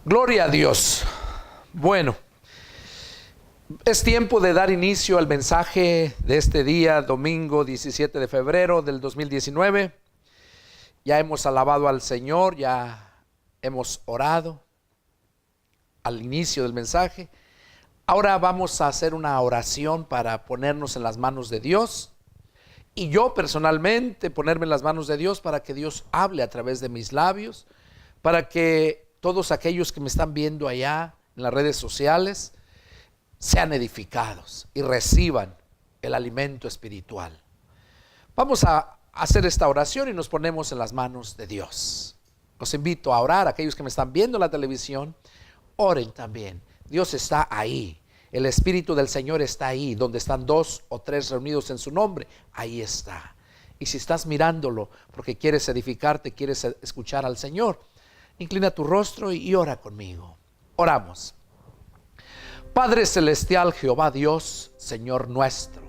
Gloria a Dios. Bueno, es tiempo de dar inicio al mensaje de este día, domingo 17 de febrero del 2019. Ya hemos alabado al Señor, ya hemos orado al inicio del mensaje. Ahora vamos a hacer una oración para ponernos en las manos de Dios. Y yo personalmente ponerme en las manos de Dios para que Dios hable a través de mis labios, para que todos aquellos que me están viendo allá en las redes sociales sean edificados y reciban el alimento espiritual. Vamos a hacer esta oración y nos ponemos en las manos de Dios. Los invito a orar. Aquellos que me están viendo en la televisión, oren también. Dios está ahí. El Espíritu del Señor está ahí. Donde están 2 o 3 reunidos en su nombre, ahí está. Y si estás mirándolo porque quieres edificarte, quieres escuchar al Señor, inclina tu rostro y ora conmigo. Oramos. Padre celestial, Jehová Dios, Señor nuestro,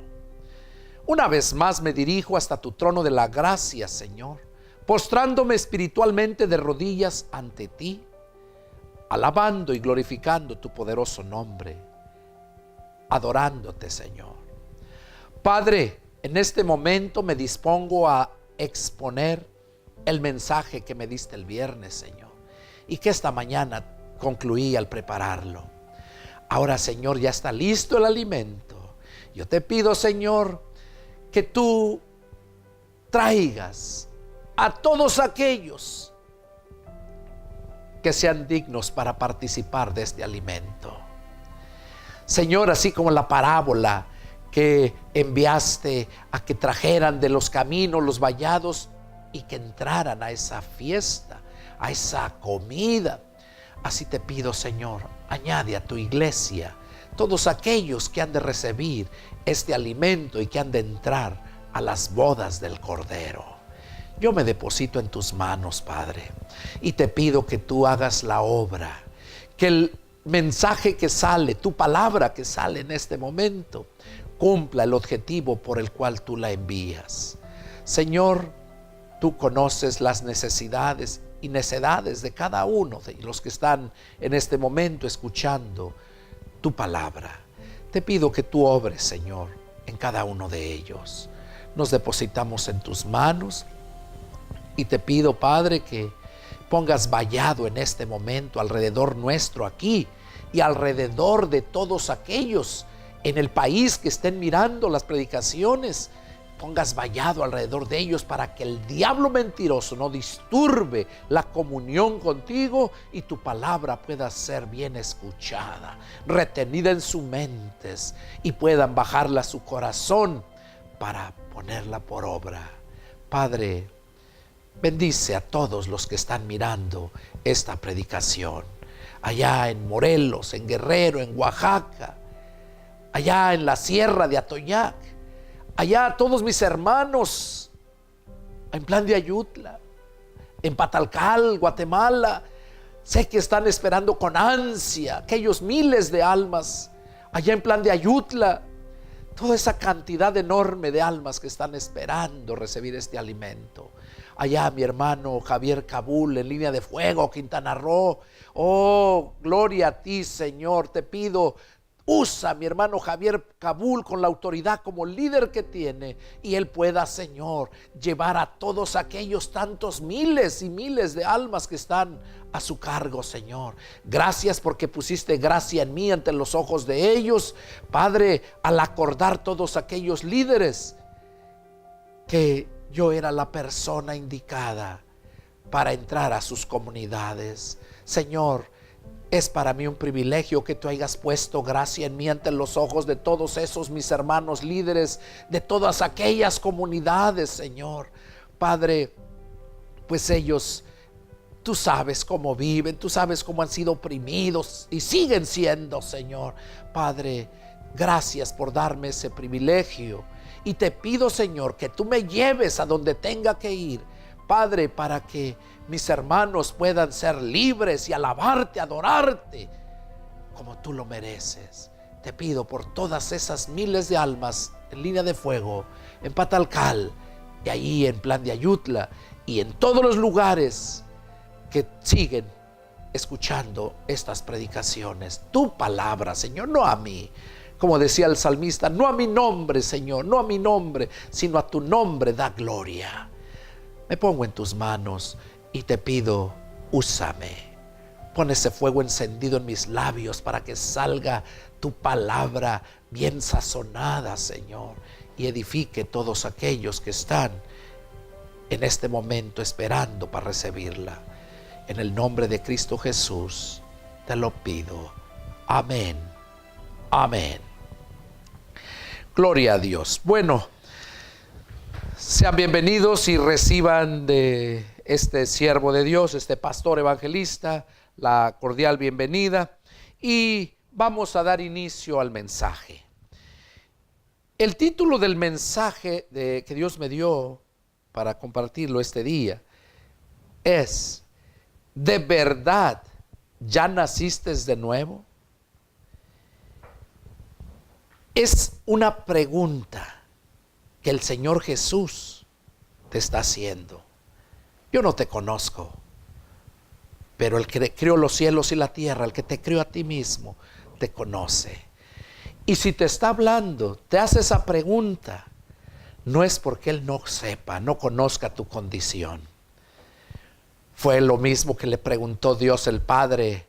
una vez más me dirijo hasta tu trono de la gracia, Señor, postrándome espiritualmente de rodillas ante ti, alabando y glorificando tu poderoso nombre, adorándote, Señor. Padre, en este momento me dispongo a exponer el mensaje que me diste el viernes, Señor, y que esta mañana concluí al prepararlo. Ahora, Señor, ya está listo el alimento. Yo te pido, Señor, que tú traigas a todos aquellos que sean dignos para participar de este alimento. Señor, así como la parábola que enviaste a que trajeran de los caminos los vallados y que entraran a esa fiesta, a esa comida, así te pido, Señor, añade a tu iglesia todos aquellos que han de recibir este alimento y que han de entrar a las bodas del Cordero. Yo me deposito en tus manos, Padre, y te pido que tú hagas la obra, que el mensaje que sale, tu palabra que sale en este momento, cumpla el objetivo por el cual tú la envías. Señor, tú conoces las necesidades y necedades de cada uno de los que están en este momento escuchando tu palabra. Te pido que tú obres, Señor, en cada uno de ellos. Nos depositamos en tus manos y te pido, Padre, que pongas vallado en este momento alrededor nuestro aquí y alrededor de todos aquellos en el país que estén mirando las predicaciones. Pongas vallado alrededor de ellos para que el diablo mentiroso no disturbe la comunión contigo y tu palabra pueda ser bien escuchada, retenida en sus mentes y puedan bajarla a su corazón para ponerla por obra. Padre, bendice a todos los que están mirando esta predicación, allá en Morelos, en Guerrero, en Oaxaca, allá en la sierra de Atoyac, allá todos mis hermanos en Plan de Ayutla, en Patalcal, Guatemala. Sé que están esperando con ansia aquellos miles de almas allá en Plan de Ayutla, toda esa cantidad enorme de almas que están esperando recibir este alimento. Allá mi hermano Javier Kabul en Línea de Fuego, Quintana Roo. Oh, gloria a ti, Señor. Te pido, usa a mi hermano Javier Kabul con la autoridad como líder que tiene y él pueda, Señor, llevar a todos aquellos tantos miles y miles de almas que están a su cargo, Señor. Gracias porque pusiste gracia en mí ante los ojos de ellos, Padre, al acordar todos aquellos líderes que yo era la persona indicada para entrar a sus comunidades. Señor, es para mí un privilegio que tú hayas puesto gracia en mí ante los ojos de todos esos mis hermanos líderes, de todas aquellas comunidades, Señor. Padre, pues ellos, tú sabes cómo viven, tú sabes cómo han sido oprimidos y siguen siendo, Señor. Padre, gracias por darme ese privilegio y te pido, Señor, que tú me lleves a donde tenga que ir, Padre, para que mis hermanos puedan ser libres y alabarte, adorarte como tú lo mereces. Te pido por todas esas miles de almas en Línea de Fuego, en Patalcal y ahí en Plan de Ayutla y en todos los lugares que siguen escuchando estas predicaciones. Tu palabra, Señor, no a mí. Como decía el salmista, no a mi nombre, Señor, no a mi nombre, sino a tu nombre da gloria. Me pongo en tus manos y te pido, úsame. Pon ese fuego encendido en mis labios para que salga tu palabra bien sazonada, Señor, y edifique todos aquellos que están en este momento esperando para recibirla. En el nombre de Cristo Jesús te lo pido. Amén. Amén. Gloria a Dios. Bueno, sean bienvenidos y reciban de este siervo de Dios, este pastor evangelista, la cordial bienvenida. Y vamos a dar inicio al mensaje. El título del mensaje que Dios me dio para compartirlo este día es: ¿de verdad ya naciste de nuevo? Es una pregunta que el Señor Jesús te está haciendo. Yo no te conozco, pero el que creó los cielos y la tierra, el que te creó a ti mismo, te conoce. Y si te está hablando, te hace esa pregunta, no es porque Él no sepa, no conozca tu condición. Fue lo mismo que le preguntó Dios el Padre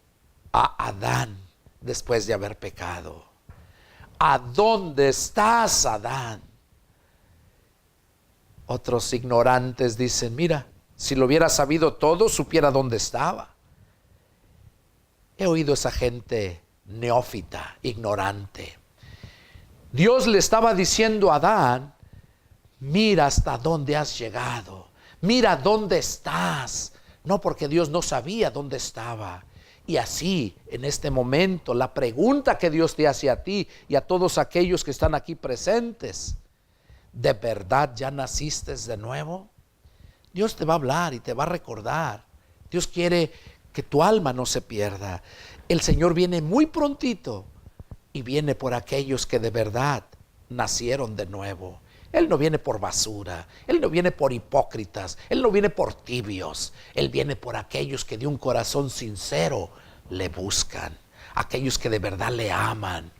a Adán después de haber pecado. ¿A dónde estás, Adán? Otros ignorantes dicen, mira, si lo hubiera sabido todo, supiera dónde estaba. He oído esa gente neófita, ignorante. Dios le estaba diciendo a Adán, mira hasta dónde has llegado, mira dónde estás. No, porque Dios no sabía dónde estaba. Y así, en este momento, la pregunta que Dios te hace a ti y a todos aquellos que están aquí presentes: ¿de verdad ya naciste de nuevo? Dios te va a hablar y te va a recordar. Dios quiere que tu alma no se pierda. El Señor viene muy prontito y viene por aquellos que de verdad nacieron de nuevo. Él no viene por basura, Él no viene por hipócritas, Él no viene por tibios. Él viene por aquellos que de un corazón sincero le buscan, aquellos que de verdad le aman.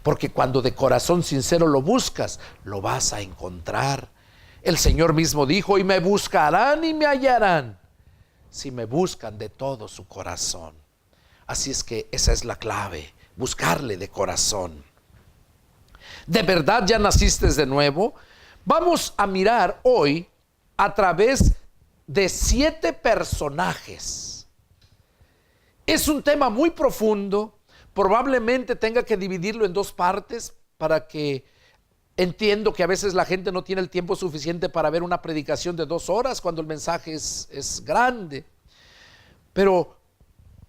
Porque cuando de corazón sincero lo buscas, lo vas a encontrar. El Señor mismo dijo, y me buscarán y me hallarán, si me buscan de todo su corazón. Así es que esa es la clave, buscarle de corazón. ¿De verdad ya naciste de nuevo? Vamos a mirar hoy a través de 7 personajes. Es un tema muy profundo, probablemente tenga que dividirlo en 2 partes para que entiendo que a veces la gente no tiene el tiempo suficiente para ver una predicación de 2 horas cuando el mensaje es grande. Pero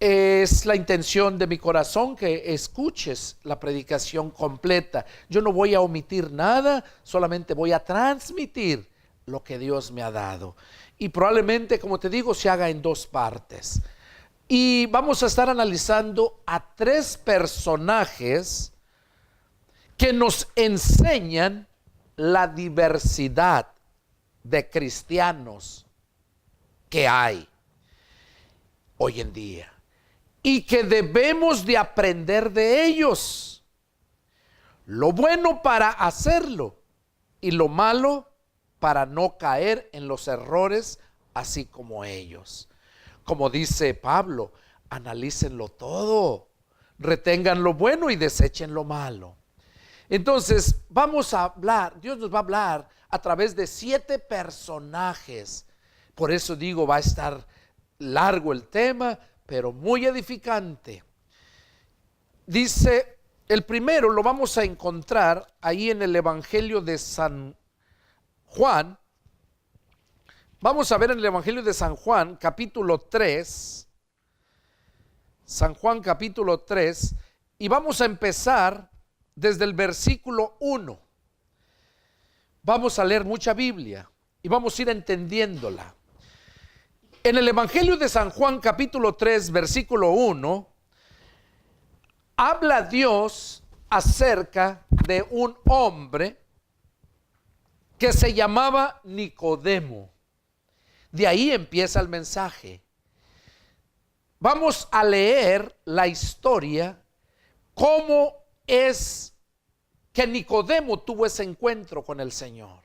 es la intención de mi corazón que escuches la predicación completa. Yo no voy a omitir nada, solamente voy a transmitir lo que Dios me ha dado. Y probablemente, como te digo, se haga en 2 partes. Y vamos a estar analizando a 3 personajes que nos enseñan la diversidad de cristianos que hay hoy en día y que debemos de aprender de ellos. Lo bueno para hacerlo y lo malo para no caer en los errores así como ellos. Como dice Pablo, analícenlo todo, retengan lo bueno y desechen lo malo. Entonces vamos a hablar, Dios nos va a hablar a través de 7 personajes. Por eso digo, va a estar largo el tema, pero muy edificante. Dice, el primero lo vamos a encontrar ahí en el Evangelio de San Juan. Vamos a ver en el Evangelio de San Juan, capítulo 3. San Juan, capítulo 3. Y vamos a empezar desde el versículo 1. Vamos a leer mucha Biblia y vamos a ir entendiéndola. En el Evangelio de San Juan, capítulo 3, versículo 1, habla Dios acerca de un hombre que se llamaba Nicodemo. De ahí empieza el mensaje. vamos a leer la historia, cómo es que Nicodemo tuvo ese encuentro con el Señor.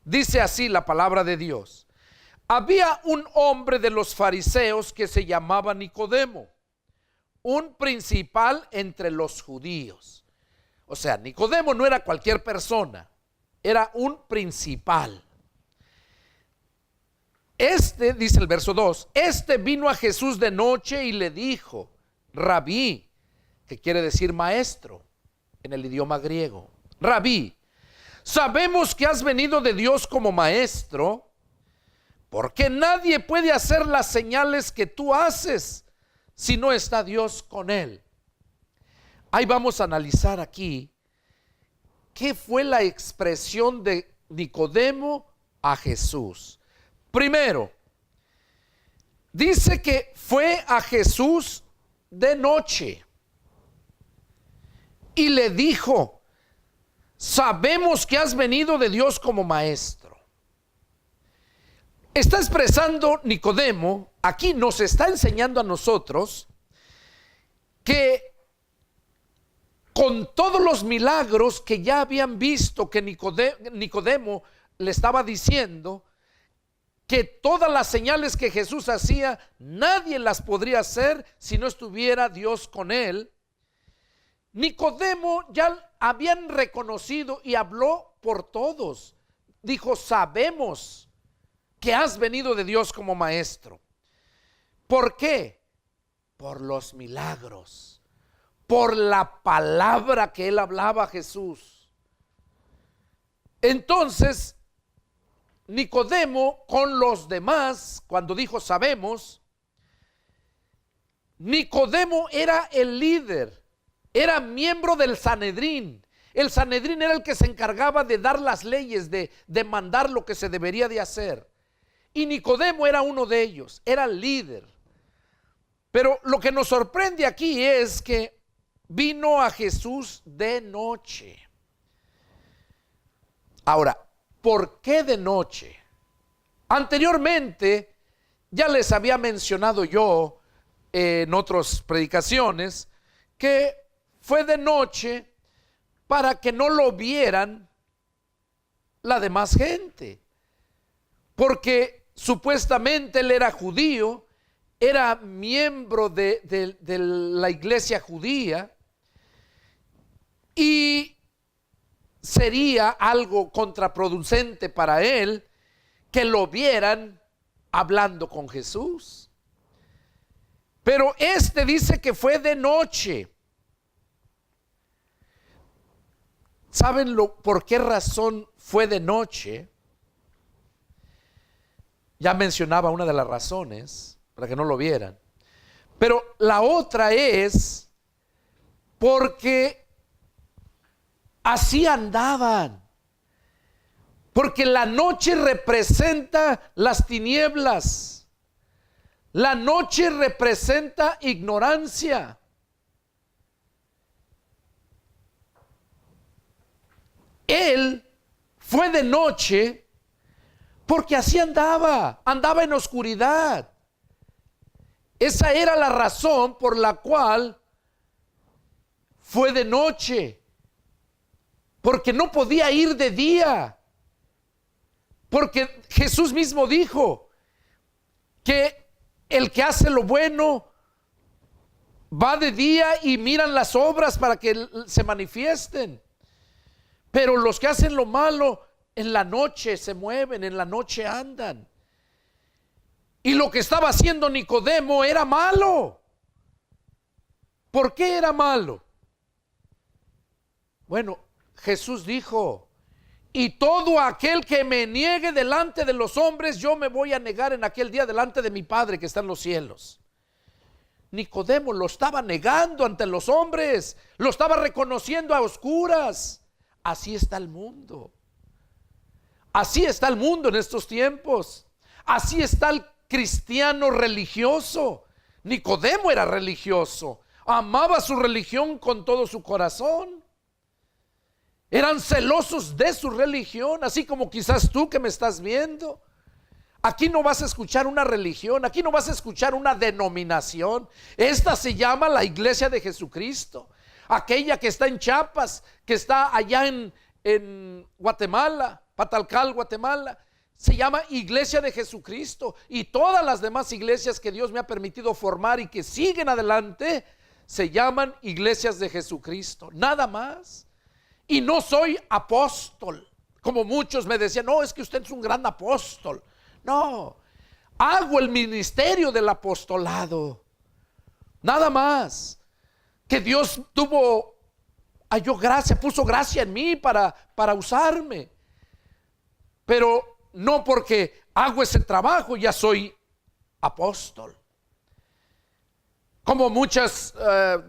Dice así la palabra de Dios: había un hombre de los fariseos que se llamaba Nicodemo, un principal entre los judíos. O sea, Nicodemo no era cualquier persona, era un principal. Dice el verso 2, vino a Jesús de noche y le dijo: Rabí, que quiere decir maestro en el idioma griego. Rabí, sabemos que has venido de Dios como maestro, porque nadie puede hacer las señales que tú haces si no está Dios con él. Ahí vamos a analizar aquí qué fue la expresión de Nicodemo a Jesús. Primero, dice que fue a Jesús de noche y le dijo: sabemos que has venido de Dios como maestro. Está expresando Nicodemo, aquí nos está enseñando a nosotros que con todos los milagros que ya habían visto, que Nicodemo le estaba diciendo que todas las señales que Jesús hacía, nadie las podría hacer si no estuviera Dios con él. Nicodemo ya habían reconocido y habló por todos. Dijo: sabemos que has venido de Dios como maestro. ¿Por qué? Por los milagros, por la palabra que él hablaba a Jesús. Entonces, Nicodemo con los demás, cuando dijo sabemos, Nicodemo era el líder, era miembro del Sanedrín. El Sanedrín era el que se encargaba de dar las leyes, de mandar lo que se debería de hacer. Y Nicodemo era uno de ellos, era el líder. Pero lo que nos sorprende aquí es que vino a Jesús de noche. Ahora, ¿por qué de noche? Anteriormente ya les había mencionado yo en otras predicaciones que fue de noche para que no lo vieran la demás gente, porque supuestamente él era judío, era miembro de la iglesia judía, y sería algo contraproducente para él que lo vieran hablando con Jesús. Pero dice que fue de noche. ¿Saben por qué razón fue de noche? Ya mencionaba una de las razones para que no lo vieran. Pero la otra es porque así andaban. Porque la noche representa las tinieblas. La noche representa ignorancia. Él fue de noche porque así andaba en oscuridad. Esa era la razón por la cual fue de noche. Porque no podía ir de día. Porque Jesús mismo dijo que el que hace lo bueno va de día y miran las obras para que se manifiesten. Pero los que hacen lo malo en la noche se mueven, en la noche andan. Y lo que estaba haciendo Nicodemo era malo. ¿Por qué era malo? Bueno, Jesús dijo: y todo aquel que me niegue delante de los hombres, yo me voy a negar en aquel día delante de mi Padre que está en los cielos. Nicodemo lo estaba negando ante los hombres, lo estaba reconociendo a oscuras. Así está el mundo. Así está el mundo en estos tiempos. Así está el cristiano religioso. Nicodemo era religioso, amaba su religión con todo su corazón. Eran celosos de su religión, así como quizás tú que me estás viendo. Aquí no vas a escuchar una religión, aquí no vas a escuchar una denominación. Esta se llama la Iglesia de Jesucristo. Aquella que está en Chiapas, que está allá en Guatemala, Patalcal, Guatemala, se llama Iglesia de Jesucristo. Y todas las demás iglesias que Dios me ha permitido formar y que siguen adelante, se llaman iglesias de Jesucristo, nada más. Y no soy apóstol, como muchos me decían, no, es que usted es un gran apóstol. No, hago el ministerio del apostolado, nada más. Que Dios halló gracia, puso gracia en mí para usarme. Pero no porque hago ese trabajo ya soy apóstol. Como muchas,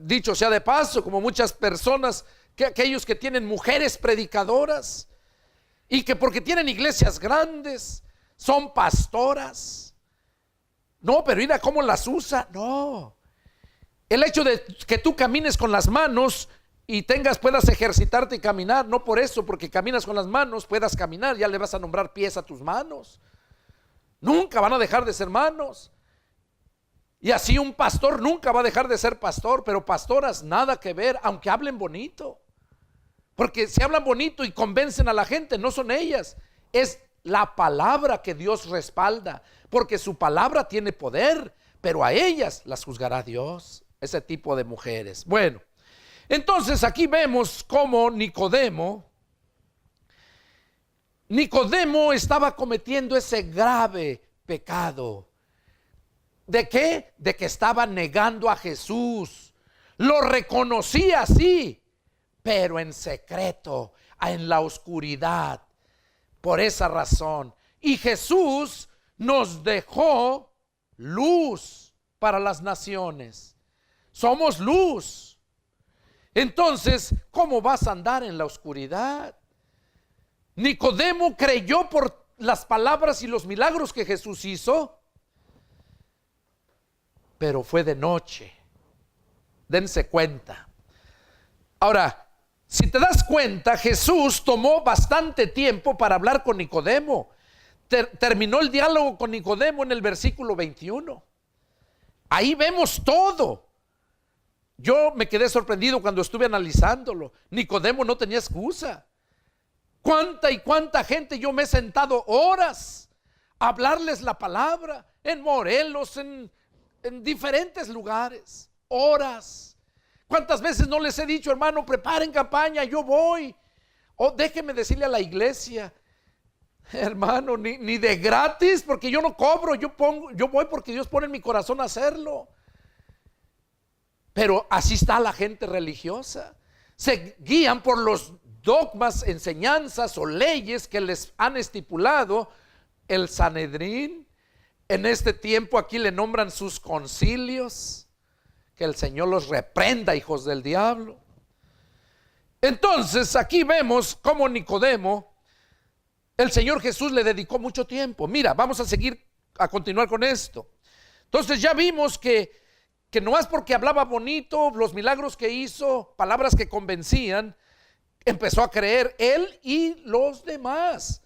dicho sea de paso, como muchas personas, aquellos que tienen mujeres predicadoras y que porque tienen iglesias grandes son pastoras. No, pero mira cómo las usa. No. El hecho de que tú camines con las manos y puedas ejercitarte y caminar, no por eso, porque caminas con las manos, puedas caminar, ya le vas a nombrar pies a tus manos. Nunca van a dejar de ser manos. Y así un pastor nunca va a dejar de ser pastor, pero pastoras nada que ver, aunque hablen bonito. Porque si hablan bonito y convencen a la gente, no son ellas, es la palabra que Dios respalda, porque su palabra tiene poder, pero a ellas las juzgará Dios. Ese tipo de mujeres. Bueno, entonces aquí vemos cómo Nicodemo estaba cometiendo ese grave pecado. ¿De qué? De que estaba negando a Jesús. Lo reconocía así, pero en secreto, en la oscuridad. Por esa razón. Y Jesús nos dejó luz para las naciones. Somos luz. Entonces, ¿cómo vas a andar en la oscuridad? Nicodemo creyó por las palabras y los milagros que Jesús hizo, pero fue de noche. Dense cuenta. Ahora, si te das cuenta, Jesús tomó bastante tiempo para hablar con Nicodemo. Terminó el diálogo con Nicodemo en el versículo 21. Ahí vemos todo. Yo me quedé sorprendido cuando estuve analizándolo. Nicodemo no tenía excusa. Cuánta y cuánta gente yo me he sentado horas a hablarles la palabra en Morelos, en diferentes lugares, horas. ¿Cuántas veces no les he dicho, hermano, preparen campaña, yo voy? O déjeme decirle a la iglesia, hermano, ni de gratis, porque yo no cobro, yo voy porque Dios pone en mi corazón a hacerlo. Pero así está la gente religiosa. Se guían por los dogmas, enseñanzas o leyes que les han estipulado el Sanedrín. En este tiempo aquí le nombran sus concilios. Que el Señor los reprenda, hijos del diablo. Entonces aquí vemos cómo Nicodemo, el Señor Jesús le dedicó mucho tiempo. Mira, vamos a continuar con esto. Entonces ya vimos que no es porque hablaba bonito, los milagros que hizo, palabras que convencían, empezó a creer él y los demás,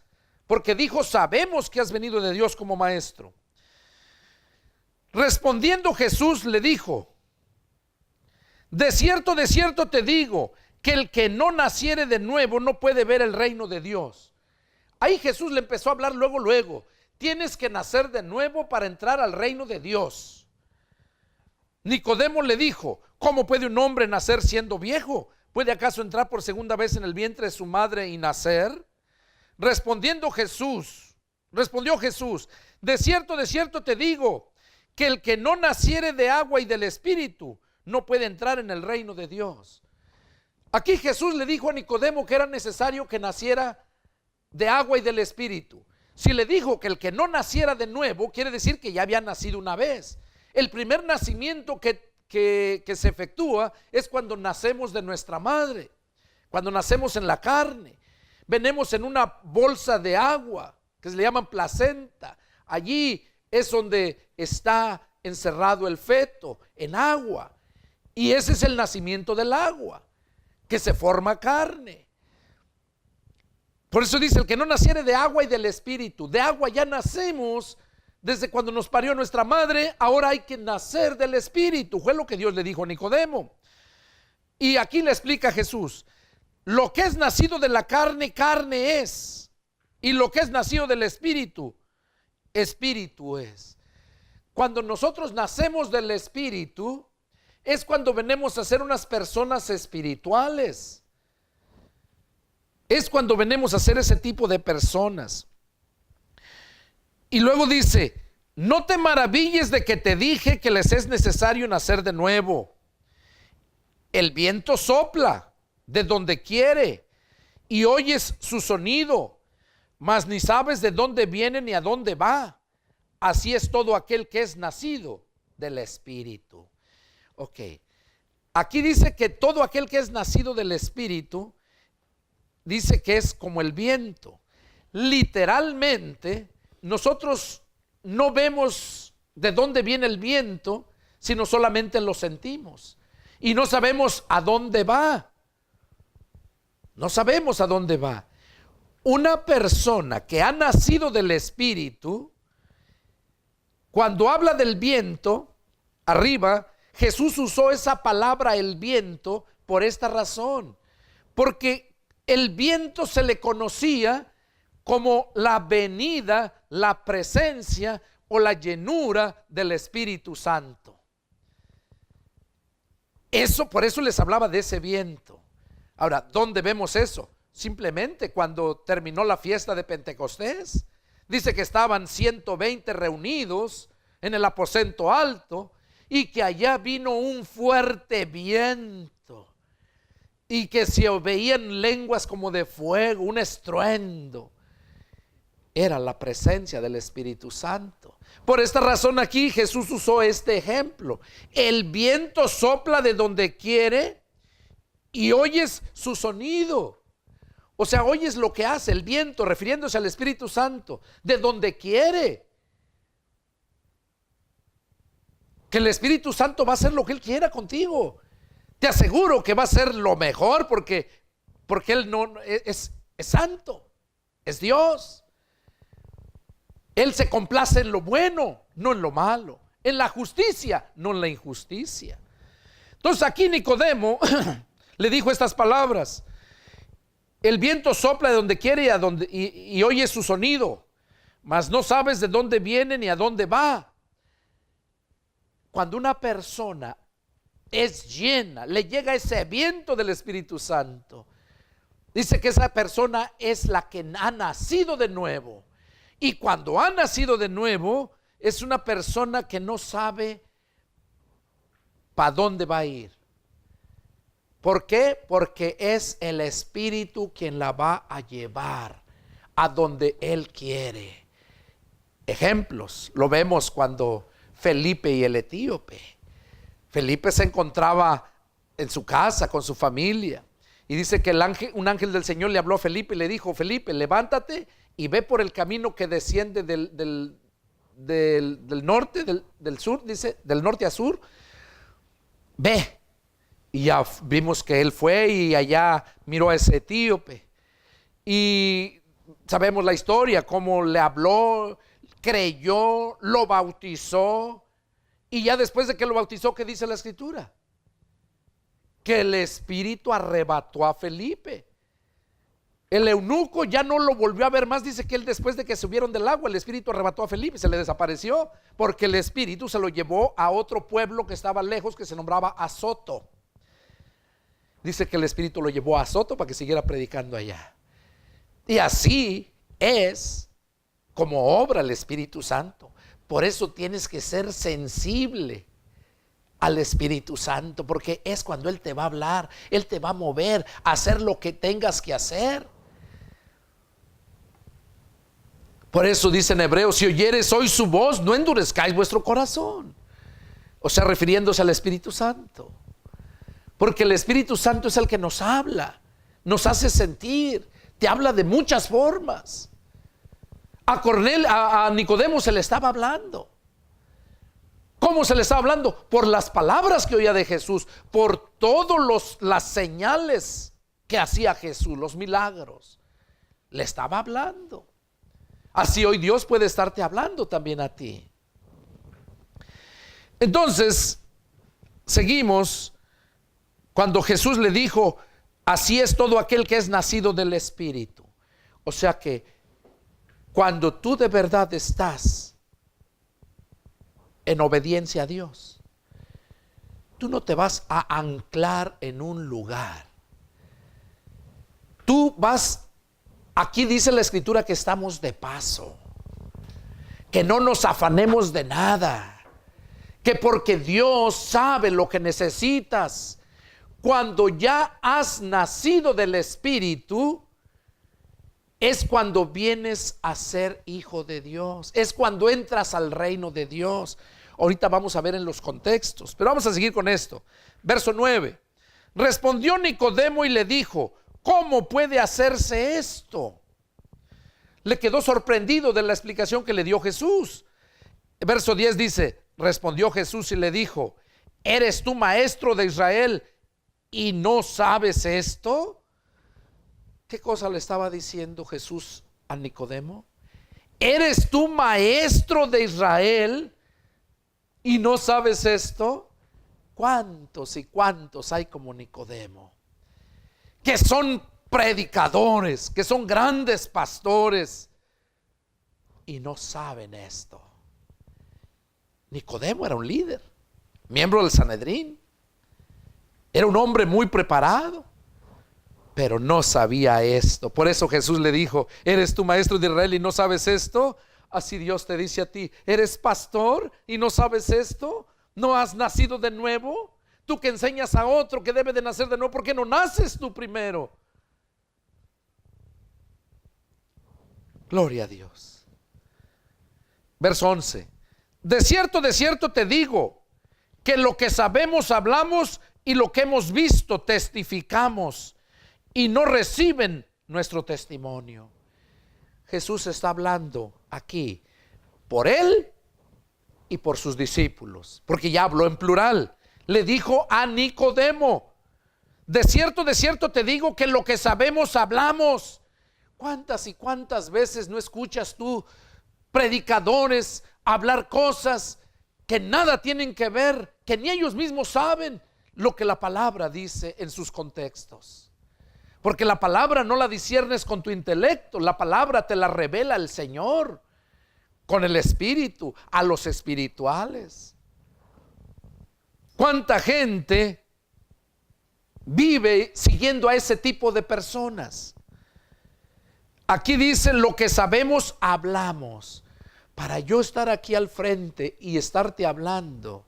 porque dijo, sabemos que has venido de Dios como maestro. Respondiendo Jesús le dijo, de cierto te digo, que el que no naciere de nuevo no puede ver el reino de Dios. Ahí Jesús le empezó a hablar luego, tienes que nacer de nuevo para entrar al reino de Dios. Nicodemo le dijo, ¿cómo puede un hombre nacer siendo viejo? ¿Puede acaso entrar por segunda vez en el vientre de su madre y nacer? Respondió Jesús, de cierto te digo, que el que no naciere de agua y del Espíritu no puede entrar en el reino de Dios. Aquí Jesús le dijo a Nicodemo que era necesario que naciera de agua y del Espíritu. Si le dijo que el que no naciera de nuevo, quiere decir que ya había nacido una vez. El primer nacimiento que se efectúa es cuando nacemos de nuestra madre, cuando nacemos en la carne. Venimos en una bolsa de agua que se le llaman placenta. Allí es donde está encerrado el feto, en agua. Y ese es el nacimiento del agua, que se forma carne. Por eso dice, el que no naciere de agua y del Espíritu. De agua ya nacemos desde cuando nos parió nuestra madre, ahora hay que nacer del Espíritu. Fue lo que Dios le dijo a Nicodemo. Y aquí le explica Jesús, lo que es nacido de la carne, carne es. Y lo que es nacido del Espíritu, Espíritu es. Cuando nosotros nacemos del Espíritu, es cuando venimos a ser unas personas espirituales. Es cuando venimos a ser ese tipo de personas. Y luego dice, no te maravilles de que te dije que les es necesario nacer de nuevo. El viento sopla de donde quiere y oyes su sonido, mas ni sabes de dónde viene ni a dónde va. Así es todo aquel que es nacido del Espíritu. Ok, aquí dice que todo aquel que es nacido del Espíritu, dice que es como el viento. Literalmente, nosotros no vemos de dónde viene el viento, sino solamente lo sentimos. Y no sabemos a dónde va. No sabemos a dónde va. Una persona que ha nacido del Espíritu, cuando habla del viento, arriba, Jesús usó esa palabra, el viento, por esta razón. Porque el viento se le conocía como la venida, la presencia o la llenura del Espíritu Santo. Eso, por eso les hablaba de ese viento. Ahora, ¿dónde vemos eso? Simplemente cuando terminó la fiesta de Pentecostés. Dice que estaban 120 reunidos en el aposento alto y que allá vino un fuerte viento y que se veían lenguas como de fuego, un estruendo. Era la presencia del Espíritu Santo. Por esta razón aquí Jesús usó este ejemplo. El viento sopla de donde quiere y oyes su sonido. O sea, oyes lo que hace el viento, refiriéndose al Espíritu Santo, de donde quiere. Que el Espíritu Santo va a hacer lo que Él quiera contigo. Te aseguro que va a ser lo mejor porque Él no es santo, es Dios. Él se complace en lo bueno, no en lo malo, en la justicia, no en la injusticia. Entonces aquí Nicodemo le dijo estas palabras. El viento sopla de donde quiere y oye su sonido, mas no sabes de dónde viene ni a dónde va. Cuando una persona es llena, le llega ese viento del Espíritu Santo, dice que esa persona es la que ha nacido de nuevo. Y cuando ha nacido de nuevo, es una persona que no sabe para dónde va a ir. ¿Por qué? Porque es el Espíritu quien la va a llevar a donde Él quiere. Ejemplos, lo vemos cuando Felipe y el etíope. Felipe se encontraba en su casa con su familia y dice que un ángel del Señor le habló a Felipe y le dijo: Felipe, levántate y ve por el camino que desciende del norte, del sur, dice, del norte a sur. Ve. Y ya vimos que él fue y allá miró a ese etíope. Y sabemos la historia, cómo le habló, creyó, lo bautizó. Y ya después de que lo bautizó, ¿qué dice la Escritura? Que el Espíritu arrebató a Felipe. El eunuco ya no lo volvió a ver más. Dice que él, después de que subieron del agua, el Espíritu arrebató a Felipe, se le desapareció, porque el Espíritu se lo llevó a otro pueblo que estaba lejos, que se nombraba Azoto. Dice que el Espíritu lo llevó a Azoto para que siguiera predicando allá. Y así es como obra el Espíritu Santo. Por eso tienes que ser sensible al Espíritu Santo, porque es cuando Él te va a hablar, Él te va a mover a hacer lo que tengas que hacer. Por eso dice en Hebreos: si oyeres hoy su voz, no endurezcáis vuestro corazón. O sea, refiriéndose al Espíritu Santo. Porque el Espíritu Santo es el que nos habla, nos hace sentir, te habla de muchas formas. A Nicodemo se le estaba hablando. ¿Cómo se le estaba hablando? Por las palabras que oía de Jesús, por todas las señales que hacía Jesús, los milagros. Le estaba hablando. Así hoy Dios puede estarte hablando también a ti. Entonces, seguimos cuando Jesús le dijo, así es todo aquel que es nacido del Espíritu. O sea que cuando tú de verdad estás en obediencia a Dios, tú no te vas a anclar en un lugar. Tú vas. Aquí dice la Escritura que estamos de paso, que no nos afanemos de nada, que porque Dios sabe lo que necesitas. Cuando ya has nacido del Espíritu, es cuando vienes a ser hijo de Dios, es cuando entras al reino de Dios. Ahorita vamos a ver en los contextos, pero vamos a seguir con esto. Verso 9. Respondió Nicodemo y le dijo, ¿cómo puede hacerse esto? Le quedó sorprendido de la explicación que le dio Jesús. Verso 10 dice, respondió Jesús y le dijo, ¿eres tú maestro de Israel y no sabes esto? ¿Qué cosa le estaba diciendo Jesús a Nicodemo? ¿Eres tú maestro de Israel y no sabes esto? ¿Cuántos y cuántos hay como Nicodemo? Que son predicadores, que son grandes pastores y no saben esto. Nicodemo era un líder, miembro del Sanedrín, era un hombre muy preparado, pero no sabía esto. Por eso Jesús le dijo, ¿eres tú maestro de Israel y no sabes esto? Así Dios te dice a ti, ¿eres pastor y no sabes esto? ¿No has nacido de nuevo? Tú que enseñas a otro que debe de nacer de nuevo, ¿por qué no naces tú primero? Gloria a Dios. Verso 11. De cierto te digo, que lo que sabemos hablamos y lo que hemos visto testificamos, y no reciben nuestro testimonio. Jesús está hablando aquí por él y por sus discípulos, porque ya habló en plural. Le dijo a Nicodemo, de cierto te digo que lo que sabemos hablamos. ¿Cuántas y cuántas veces no escuchas tú predicadores hablar cosas que nada tienen que ver, que ni ellos mismos saben lo que la palabra dice en sus contextos? Porque la palabra no la disciernes con tu intelecto, la palabra te la revela el Señor con el Espíritu a los espirituales. ¿Cuánta gente vive siguiendo a ese tipo de personas? Aquí dice, lo que sabemos hablamos. Para yo estar aquí al frente y estarte hablando,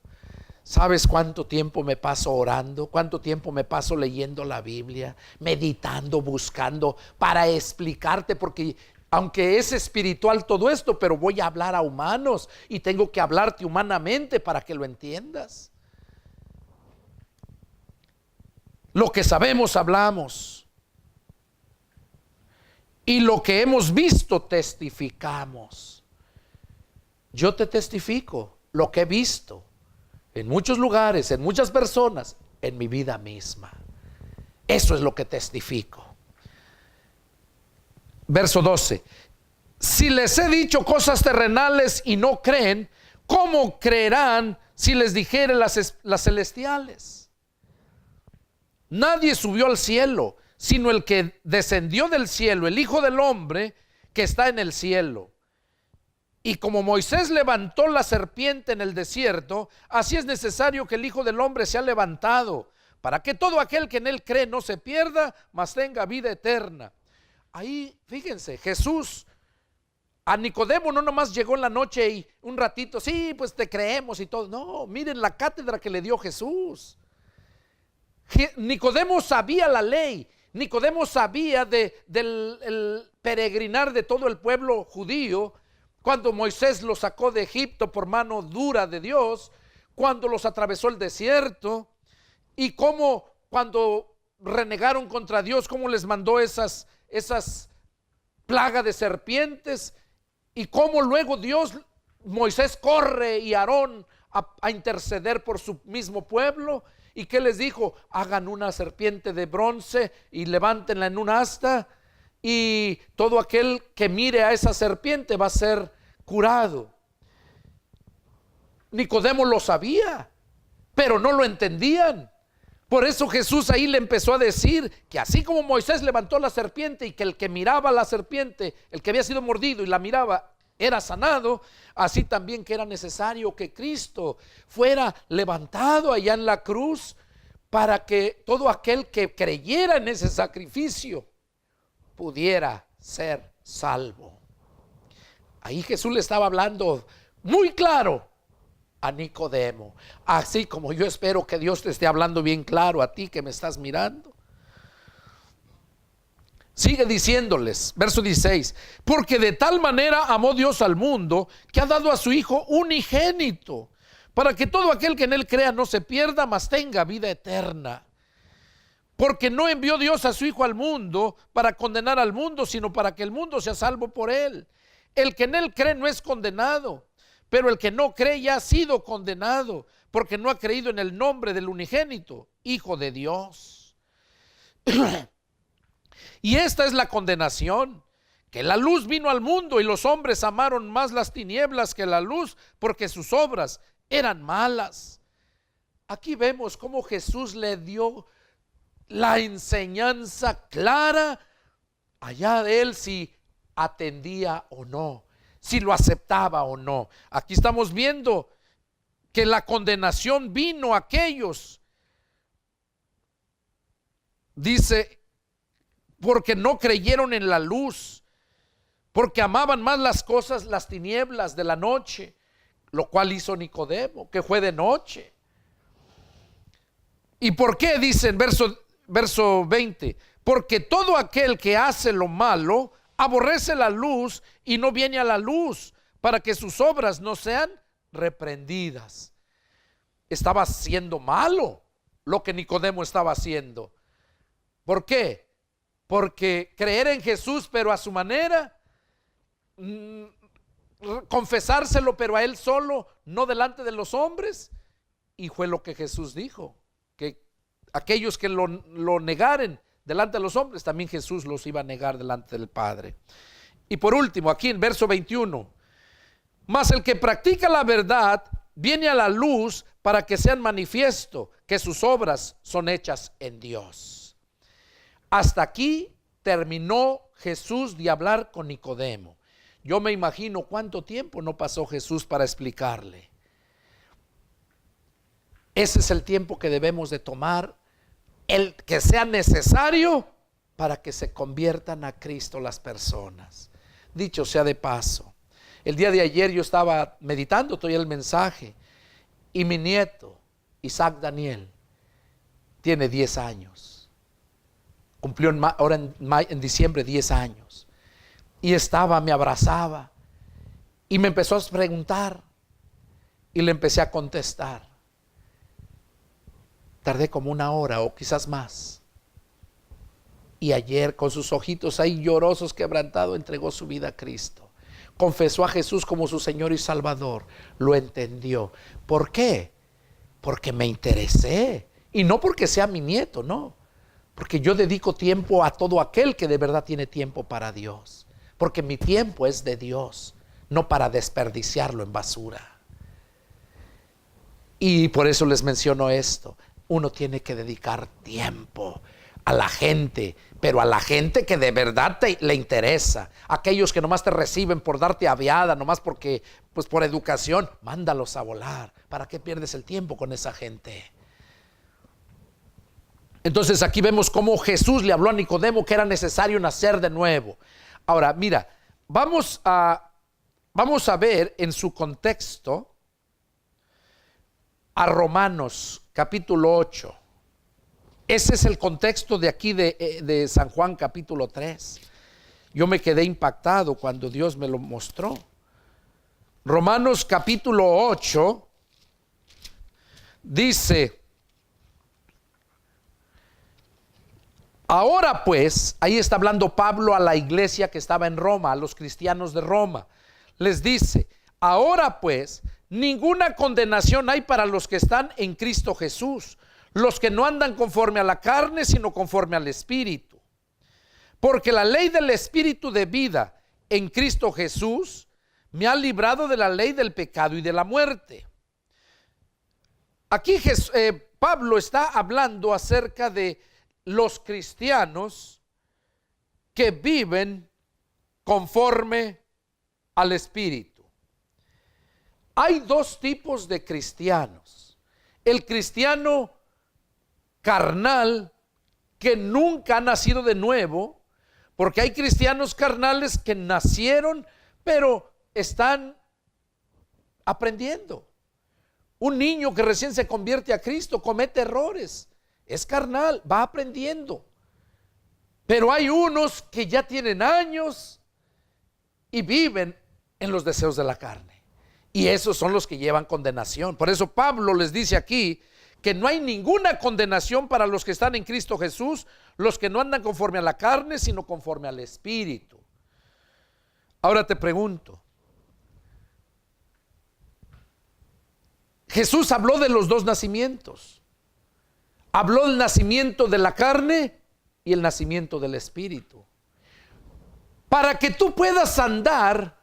¿sabes cuánto tiempo me paso orando? ¿Cuánto tiempo me paso leyendo la Biblia? Meditando, buscando para explicarte, porque aunque es espiritual todo esto, pero voy a hablar a humanos y tengo que hablarte humanamente para que lo entiendas. Lo que sabemos hablamos, y lo que hemos visto testificamos. Yo te testifico lo que he visto en muchos lugares, en muchas personas, en mi vida misma. Eso es lo que testifico. Verso 12. Si les he dicho cosas terrenales y no creen, ¿cómo creerán si les dijere las celestiales? Nadie subió al cielo, sino el que descendió del cielo, el Hijo del Hombre que está en el cielo. Y como Moisés levantó la serpiente en el desierto, así es necesario que el Hijo del Hombre sea levantado, para que todo aquel que en él cree no se pierda, mas tenga vida eterna. Ahí, fíjense, Jesús a Nicodemo no nomás llegó en la noche y un ratito, sí, pues te creemos y todo. No, miren la cátedra que le dio Jesús. Nicodemo sabía la ley. Nicodemo sabía del peregrinar de todo el pueblo judío, cuando Moisés los sacó de Egipto por mano dura de Dios, cuando los atravesó el desierto, y cómo cuando renegaron contra Dios, cómo les mandó esas plagas de serpientes, y cómo luego Moisés corre y Aarón a interceder por su mismo pueblo. ¿Y qué les dijo? Hagan una serpiente de bronce y levántenla en un asta. y todo aquel que mire a esa serpiente va a ser curado. Nicodemo lo sabía, pero no lo entendían. Por eso Jesús ahí le empezó a decir que así como Moisés levantó la serpiente y que el que miraba a la serpiente, el que había sido mordido y la miraba, era sanado, así también que era necesario que Cristo fuera levantado allá en la cruz para que todo aquel que creyera en ese sacrificio pudiera ser salvo. Ahí Jesús le estaba hablando muy claro a Nicodemo, así como yo espero que Dios te esté hablando bien claro a ti que me estás mirando. Sigue diciéndoles, verso 16, porque de tal manera amó Dios al mundo que ha dado a su Hijo unigénito, para que todo aquel que en él crea no se pierda, mas tenga vida eterna. Porque no envió Dios a su Hijo al mundo para condenar al mundo, sino para que el mundo sea salvo por él. El que en él cree no es condenado, pero el que no cree ya ha sido condenado, porque no ha creído en el nombre del unigénito, Hijo de Dios. Y esta es la condenación, que la luz vino al mundo y los hombres amaron más las tinieblas que la luz, porque sus obras eran malas. Aquí vemos cómo Jesús le dio la enseñanza clara allá de él, si atendía o no, si lo aceptaba o no. Aquí estamos viendo que la condenación vino a aquellos, dice, porque no creyeron en la luz, porque amaban más las cosas, las tinieblas de la noche, lo cual hizo Nicodemo, que fue de noche. ¿Y por qué? Dice en verso 20, porque todo aquel que hace lo malo aborrece la luz y no viene a la luz, para que sus obras no sean reprendidas. Estaba haciendo malo lo que Nicodemo estaba haciendo. ¿Por qué? Porque creer en Jesús pero a su manera, confesárselo pero a él solo, no delante de los hombres. Y fue lo que Jesús dijo, que aquellos que lo negaren delante de los hombres, también Jesús los iba a negar delante del Padre. Y por último, aquí en verso 21, mas el que practica la verdad viene a la luz para que sean manifiesto que sus obras son hechas en Dios. Hasta aquí terminó Jesús de hablar con Nicodemo. Yo me imagino cuánto tiempo no pasó Jesús para explicarle. Ese es el tiempo que debemos de tomar, el que sea necesario para que se conviertan a Cristo las personas. Dicho sea de paso, el día de ayer yo estaba meditando todavía el mensaje y mi nieto, Isaac Daniel, tiene 10 años. Cumplió ahora en diciembre 10 años. Y me abrazaba y me empezó a preguntar y le empecé a contestar. Tardé como 1 hora o quizás más. Y ayer con sus ojitos ahí llorosos, quebrantado, entregó su vida a Cristo. Confesó a Jesús como su Señor y Salvador. Lo entendió. ¿Por qué? Porque me interesé. Y no porque sea mi nieto, no. Porque yo dedico tiempo a todo aquel que de verdad tiene tiempo para Dios. Porque mi tiempo es de Dios, no para desperdiciarlo en basura. Y por eso les menciono esto. Uno tiene que dedicar tiempo a la gente, pero a la gente que de verdad le interesa. Aquellos que nomás te reciben por darte aviada, nomás porque, pues por educación, mándalos a volar. ¿Para qué pierdes el tiempo con esa gente? Entonces aquí vemos cómo Jesús le habló a Nicodemo que era necesario nacer de nuevo. Ahora mira, vamos a ver en su contexto a Romanos capítulo 8. Ese es el contexto de aquí de San Juan capítulo 3. Yo me quedé impactado cuando Dios me lo mostró. Romanos capítulo 8 dice: ahora pues, ahí está hablando Pablo a la iglesia que estaba en Roma, a los cristianos de Roma. Les dice: ahora pues, ninguna condenación hay para los que están en Cristo Jesús, los que no andan conforme a la carne, sino conforme al Espíritu. Porque la ley del Espíritu de vida en Cristo Jesús me ha librado de la ley del pecado y de la muerte. Aquí Pablo está hablando acerca de los cristianos que viven conforme al Espíritu. Hay dos tipos de cristianos: el cristiano carnal, que nunca ha nacido de nuevo, porque hay cristianos carnales que nacieron pero están aprendiendo. Un niño que recién se convierte a Cristo comete errores, es carnal, va aprendiendo. Pero hay unos que ya tienen años y viven en los deseos de la carne, y esos son los que llevan condenación. Por eso Pablo les dice aquí que no hay ninguna condenación para los que están en Cristo Jesús, los que no andan conforme a la carne, sino conforme al Espíritu. Ahora te pregunto, Jesús habló de los dos nacimientos. Habló del nacimiento de la carne y el nacimiento del Espíritu. Para que tú puedas andar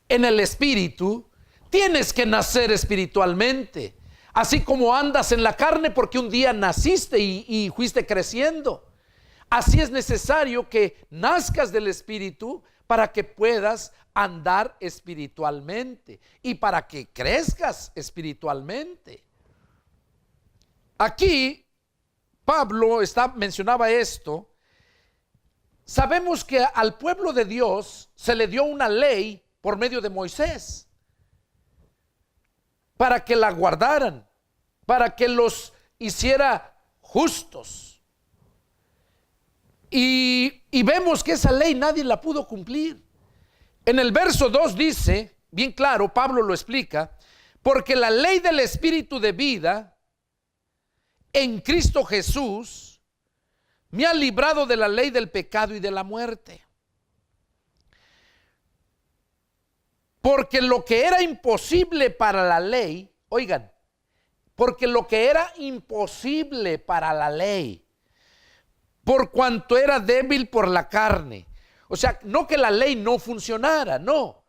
en el Espíritu, tienes que nacer espiritualmente. Así como andas en la carne porque un día naciste y fuiste creciendo. Así es necesario que nazcas del Espíritu para que puedas andar espiritualmente y para que crezcas espiritualmente. Aquí Pablo mencionaba esto. Sabemos que al pueblo de Dios se le dio una ley por medio de Moisés para que la guardaran, para que los hiciera justos. Y vemos que esa ley nadie la pudo cumplir. En el verso 2 dice, bien claro, Pablo lo explica: porque la ley del Espíritu de vida en Cristo Jesús me ha librado de la ley del pecado y de la muerte. Porque lo que era imposible para la ley, oigan, porque lo que era imposible para la ley, por cuanto era débil por la carne. O sea, no que la ley no funcionara, no,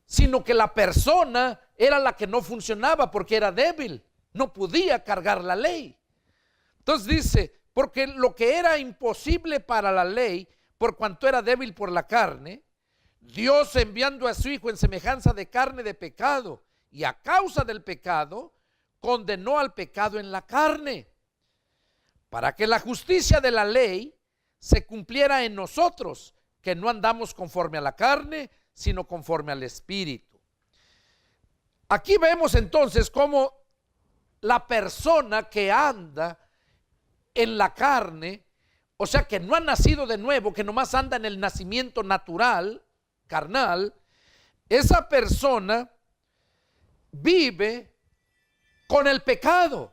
sino que la persona era la que no funcionaba porque era débil, no podía cargar la ley. Entonces dice, porque lo que era imposible para la ley, por cuanto era débil por la carne, Dios, enviando a su Hijo en semejanza de carne de pecado, y a causa del pecado, condenó al pecado en la carne, para que la justicia de la ley se cumpliera en nosotros, que no andamos conforme a la carne, sino conforme al Espíritu. Aquí vemos entonces cómo la persona que anda en la carne, o sea que no ha nacido de nuevo, que nomás anda en el nacimiento natural, carnal, esa persona vive con el pecado.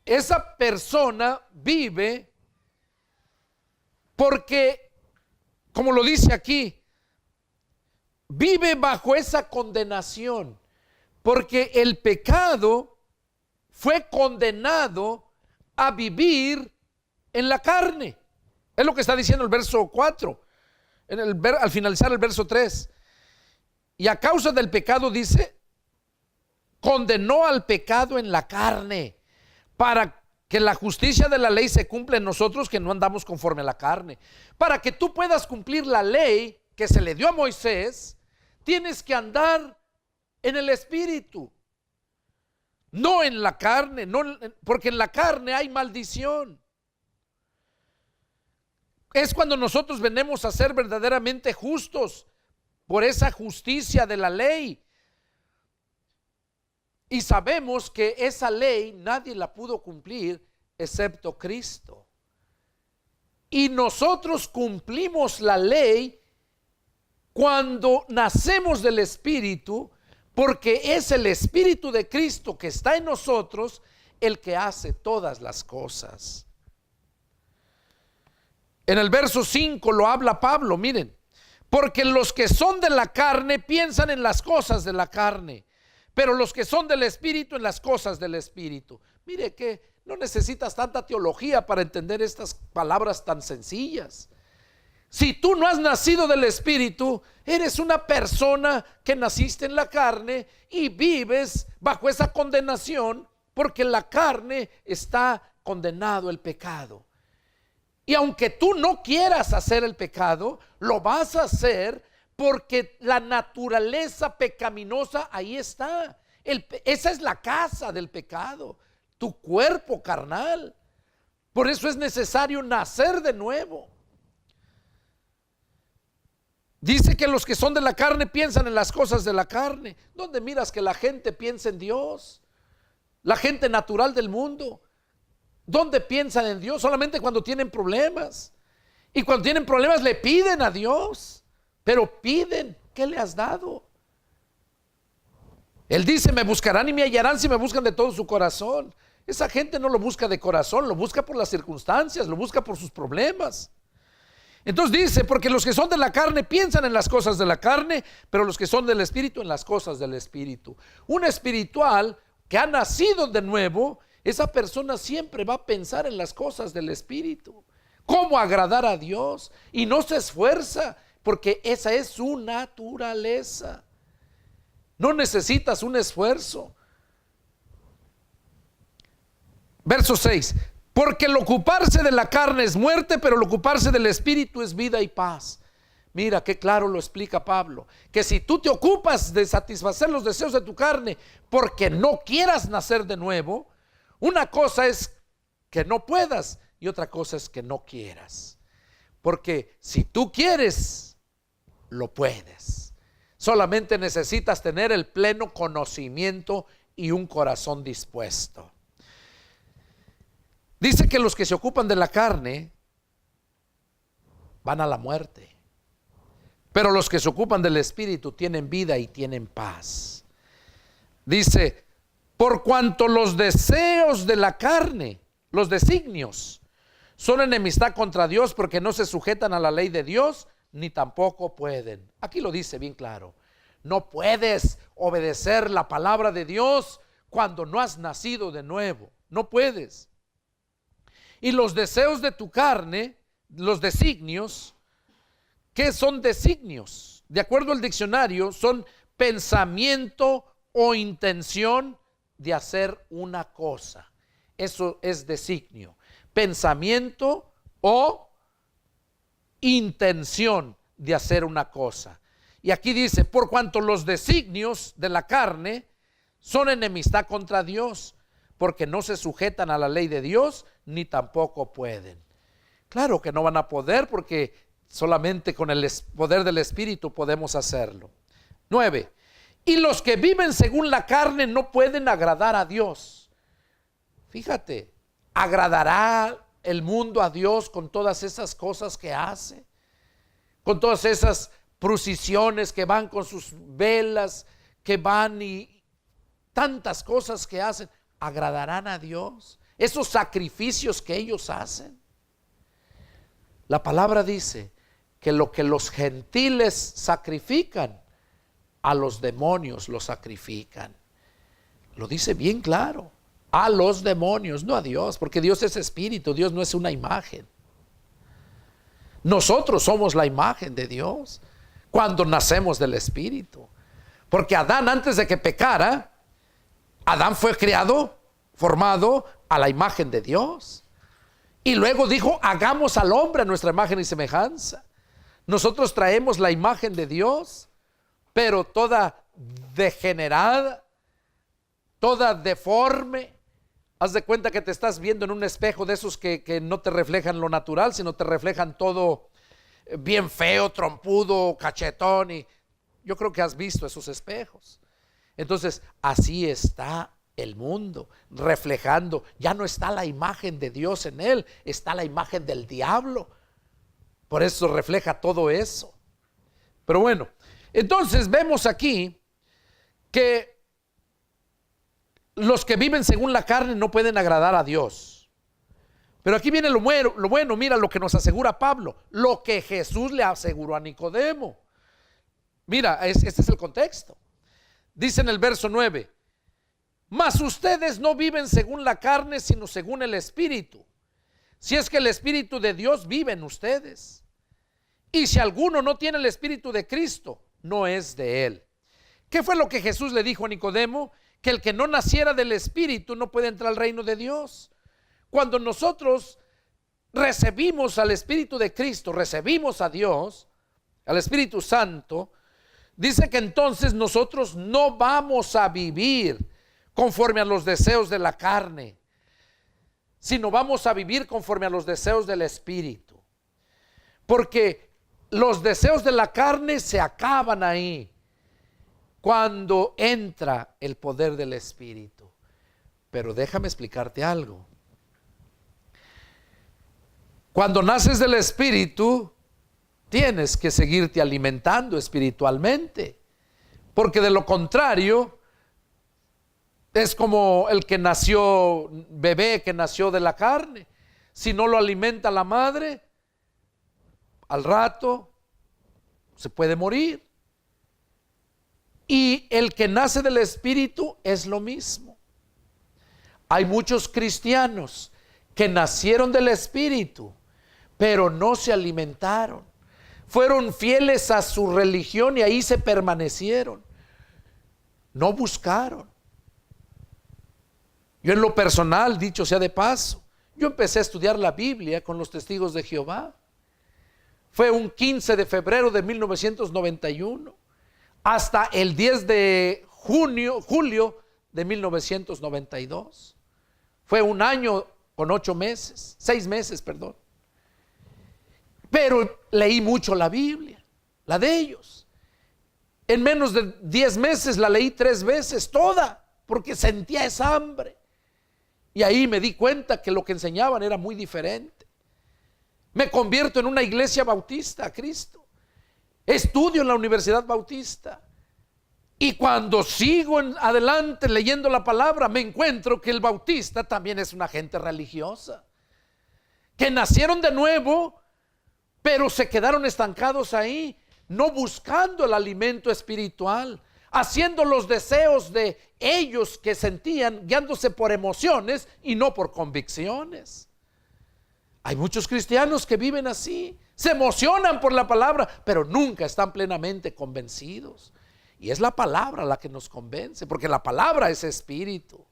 Esa persona vive porque, como lo dice aquí, vive bajo esa condenación, porque el pecado fue condenado a vivir en la carne. Es lo que está diciendo el verso 4, al finalizar el verso 3. Y a causa del pecado, dice, condenó al pecado en la carne, para que la justicia de la ley se cumpla en nosotros, que no andamos conforme a la carne. Para que tú puedas cumplir la ley que se le dio a Moisés, tienes que andar en el Espíritu, no en la carne, porque en la carne hay maldición. Es cuando nosotros venimos a ser verdaderamente justos por esa justicia de la ley. Y sabemos que esa ley nadie la pudo cumplir excepto Cristo. Y nosotros cumplimos la ley cuando nacemos del Espíritu, porque es el Espíritu de Cristo que está en nosotros el que hace todas las cosas. En el verso 5 lo habla Pablo, miren, porque los que son de la carne piensan en las cosas de la carne, pero los que son del Espíritu en las cosas del Espíritu. Mire que no necesitas tanta teología para entender estas palabras tan sencillas. Si tú no has nacido del Espíritu, eres una persona que naciste en la carne y vives bajo esa condenación, porque en la carne está condenado el pecado. Y aunque tú no quieras hacer el pecado, lo vas a hacer porque la naturaleza pecaminosa ahí está. Esa es la casa del pecado, tu cuerpo carnal. Por eso es necesario nacer de nuevo. Dice que los que son de la carne piensan en las cosas de la carne. ¿Dónde miras que la gente piensa en Dios? La gente natural del mundo, ¿dónde piensan en Dios? Solamente cuando tienen problemas. Y cuando tienen problemas le piden a Dios. Pero piden, ¿qué le has dado? Él dice, me buscarán y me hallarán si me buscan de todo su corazón. Esa gente no lo busca de corazón, lo busca por las circunstancias, lo busca por sus problemas. Entonces dice, porque los que son de la carne piensan en las cosas de la carne, pero los que son del Espíritu en las cosas del Espíritu. Un espiritual que ha nacido de nuevo, esa persona siempre va a pensar en las cosas del Espíritu. Cómo agradar a Dios, y no se esfuerza, porque esa es su naturaleza. No necesitas un esfuerzo. Verso 6. Porque el ocuparse de la carne es muerte, pero el ocuparse del Espíritu es vida y paz. Mira qué claro lo explica Pablo, que si tú te ocupas de satisfacer los deseos de tu carne porque no quieras nacer de nuevo, una cosa es que no puedas y otra cosa es que no quieras. Porque si tú quieres, lo puedes. Solamente necesitas tener el pleno conocimiento y un corazón dispuesto. Dice que los que se ocupan de la carne van a la muerte, pero los que se ocupan del Espíritu tienen vida y tienen paz. Dice, por cuanto los deseos de la carne, los designios, son enemistad contra Dios, porque no se sujetan a la ley de Dios, ni tampoco pueden. Aquí lo dice bien claro. No puedes obedecer la palabra de Dios cuando no has nacido de nuevo. No puedes. Y los deseos de tu carne, los designios, ¿qué son designios? De acuerdo al diccionario, son pensamiento o intención de hacer una cosa. Eso es designio. Pensamiento o intención de hacer una cosa. Y aquí dice, por cuanto los designios de la carne son enemistad contra Dios, porque no se sujetan a la ley de Dios, ni tampoco pueden. Claro que no van a poder, porque solamente con el poder del Espíritu podemos hacerlo. 9. Y los que viven según la carne no pueden agradar a Dios. Fíjate, ¿agradará el mundo a Dios con todas esas cosas que hace? Con todas esas procesiones que van con sus velas, que van y tantas cosas que hacen. ¿Agradarán a Dios? Esos sacrificios que ellos hacen. La palabra dice que lo que los gentiles sacrifican, a los demonios lo sacrifican. Lo dice bien claro. A los demonios, no a Dios, porque Dios es espíritu, Dios no es una imagen. Nosotros somos la imagen de Dios cuando nacemos del Espíritu. Porque Adán, antes de que pecara, Adán fue creado, formado a la imagen de Dios. Y luego dijo, hagamos al hombre a nuestra imagen y semejanza. Nosotros traemos la imagen de Dios, pero toda degenerada, toda deforme. Haz de cuenta que te estás viendo en un espejo de esos que no te reflejan lo natural, sino te reflejan todo bien feo, trompudo, cachetón. Y yo creo que has visto esos espejos. Entonces, así está el mundo, reflejando. Ya no está la imagen de Dios en él, está la imagen del diablo. Por eso refleja todo eso. Pero bueno, entonces vemos aquí que los que viven según la carne no pueden agradar a Dios. Pero aquí viene lo bueno, mira lo que nos asegura Pablo, lo que Jesús le aseguró a Nicodemo. Mira, este es el contexto. dice en el verso 9, mas ustedes no viven según la carne, sino según el Espíritu. Si es que el Espíritu de Dios vive en ustedes. Y si alguno no tiene el Espíritu de Cristo, no es de él. ¿Qué fue lo que Jesús le dijo a Nicodemo? Que el que no naciera del Espíritu no puede entrar al reino de Dios. Cuando nosotros recibimos al Espíritu de Cristo, recibimos a Dios, al Espíritu Santo, dice que entonces nosotros no vamos a vivir conforme a los deseos de la carne, sino vamos a vivir conforme a los deseos del Espíritu. Porque los deseos de la carne se acaban ahí cuando entra el poder del Espíritu. Pero déjame explicarte algo. Cuando naces del Espíritu, tienes que seguirte alimentando espiritualmente, porque de lo contrario es como el que nació bebé, que nació de la carne. Si no lo alimenta la madre, al rato se puede morir. Y el que nace del Espíritu es lo mismo. Hay muchos cristianos que nacieron del Espíritu, pero no se alimentaron. Fueron fieles a su religión y ahí se permanecieron. No buscaron. Yo en lo personal, dicho sea de paso, yo empecé a estudiar la Biblia con los testigos de Jehová. Fue un 15 de febrero de 1991 hasta el 10 de julio de 1992. Fue un año con 6 meses, perdón. Pero leí mucho la Biblia, la de ellos. En menos de 10 meses la leí 3 veces, toda, porque sentía esa hambre. Y ahí me di cuenta que lo que enseñaban era muy diferente. Me convierto en una iglesia bautista a Cristo. Estudio en la Universidad Bautista. Y cuando sigo adelante leyendo la palabra, me encuentro que el bautista también es una gente religiosa. Que nacieron de nuevo, pero se quedaron estancados ahí, no buscando el alimento espiritual, haciendo los deseos de ellos que sentían, guiándose por emociones y no por convicciones. Hay muchos cristianos que viven así, se emocionan por la palabra, pero nunca están plenamente convencidos. Y es la palabra la que nos convence, porque la palabra es espíritu.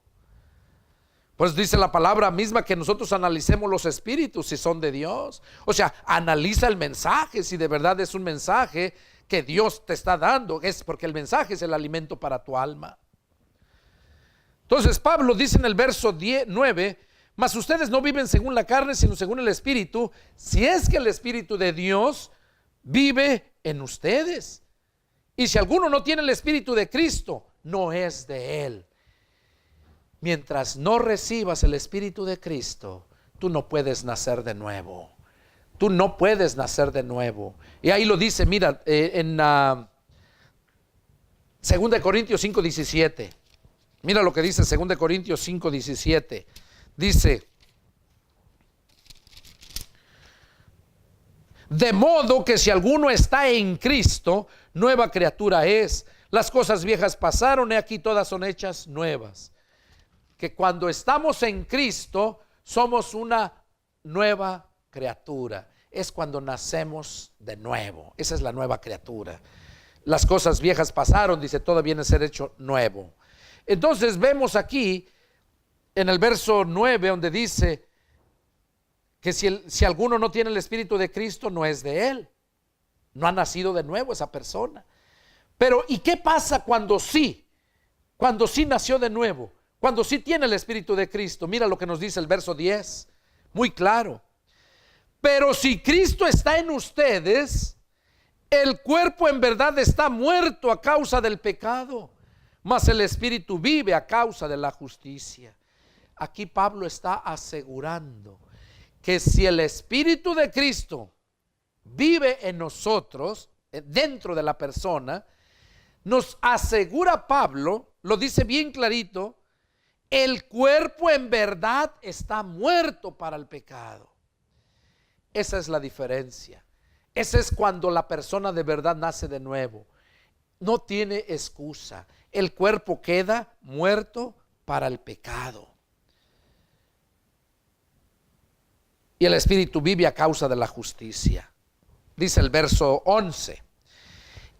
Pues dice la palabra misma que nosotros analicemos los espíritus si son de Dios. O sea, analiza el mensaje, si de verdad es un mensaje que Dios te está dando, es porque el mensaje es el alimento para tu alma. Entonces Pablo dice en el verso 9, mas ustedes no viven según la carne, sino según el Espíritu, si es que el Espíritu de Dios vive en ustedes. Y si alguno no tiene el Espíritu de Cristo, no es de él. Mientras no recibas el Espíritu de Cristo, tú no puedes nacer de nuevo. Tú no puedes nacer de nuevo. Y ahí lo dice, mira, en 2 Corintios 5:17. Mira lo que dice 2 Corintios 5:17. Dice, de modo que si alguno está en Cristo, nueva criatura es. Las cosas viejas pasaron, y aquí todas son hechas nuevas. Que cuando estamos en Cristo, somos una nueva criatura. Es cuando nacemos de nuevo. Esa es la nueva criatura. Las cosas viejas pasaron, dice, todo viene a ser hecho nuevo. Entonces vemos aquí en el verso 9 donde dice que si alguno no tiene el Espíritu de Cristo, no es de él. No ha nacido de nuevo esa persona. Pero ¿y qué pasa cuando sí? Cuando sí nació de nuevo, cuando sí tiene el Espíritu de Cristo. Mira lo que nos dice el verso 10, muy claro. Pero si Cristo está en ustedes, el cuerpo en verdad está muerto a causa del pecado, mas el Espíritu vive a causa de la justicia. Aquí Pablo está asegurando que si el Espíritu de Cristo vive en nosotros, dentro de la persona, nos asegura Pablo, lo dice bien clarito, el cuerpo en verdad está muerto para el pecado. Esa es la diferencia. Ese es cuando la persona de verdad nace de nuevo. No tiene excusa. el cuerpo queda muerto para el pecado. Y el espíritu vive a causa de la justicia. Dice el verso 11.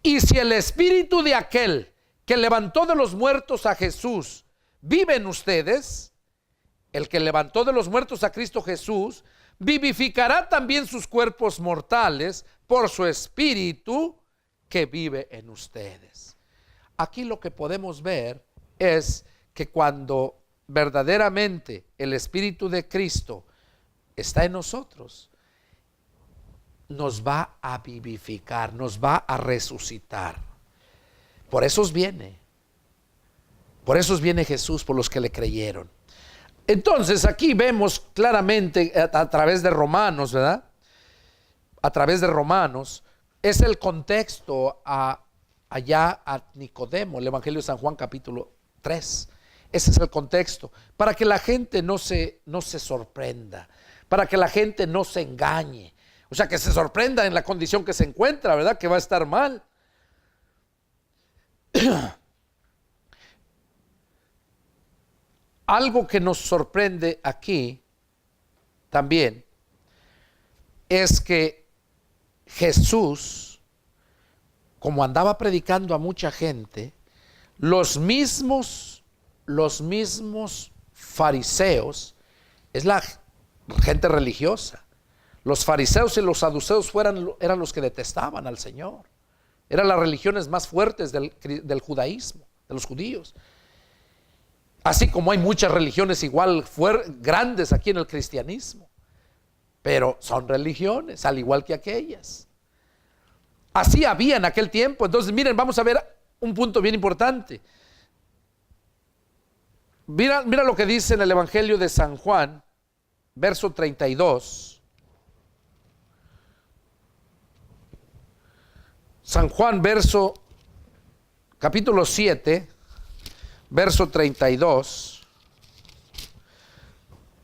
Y si el espíritu de aquel que levantó de los muertos a Jesús vive en ustedes, el que levantó de los muertos a Cristo Jesús, vivificará también sus cuerpos mortales por su espíritu que vive en ustedes. Aquí lo que podemos ver es que cuando verdaderamente el espíritu de Cristo está en nosotros, nos va a vivificar, nos va a resucitar. Por eso viene Jesús, por los que le creyeron. Entonces aquí vemos claramente a través de Romanos, ¿verdad? A través de Romanos, es el contexto allá a Nicodemo, el Evangelio de San Juan capítulo 3. Ese es el contexto, para que la gente no se sorprenda, para que la gente no se engañe, o sea, que se sorprenda en la condición que se encuentra, ¿verdad? Que va a estar mal. Algo que nos sorprende aquí también es que Jesús, como andaba predicando a mucha gente, los mismos fariseos, es la gente religiosa, los fariseos y los saduceos eran los que detestaban al Señor. Eran las religiones más fuertes del judaísmo, de los judíos. Así como hay muchas religiones igual grandes aquí en el cristianismo, pero son religiones al igual que aquellas. Así había en aquel tiempo. Entonces miren, vamos a ver un punto bien importante. Mira lo que dice en el Evangelio de San Juan, verso 32. San Juan, capítulo 7, verso 32.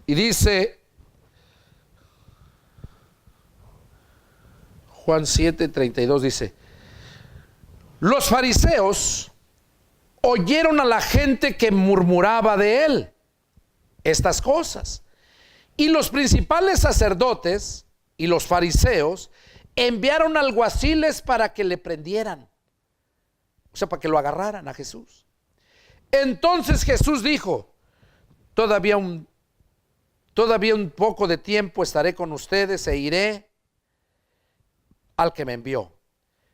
Y dice, Juan 7, 32 dice: los fariseos oyeron a la gente que murmuraba de él estas cosas, y los principales sacerdotes y los fariseos enviaron alguaciles para que le prendieran, o sea, para que lo agarraran a Jesús. Entonces Jesús dijo: todavía un poco de tiempo estaré con ustedes e iré al que me envió.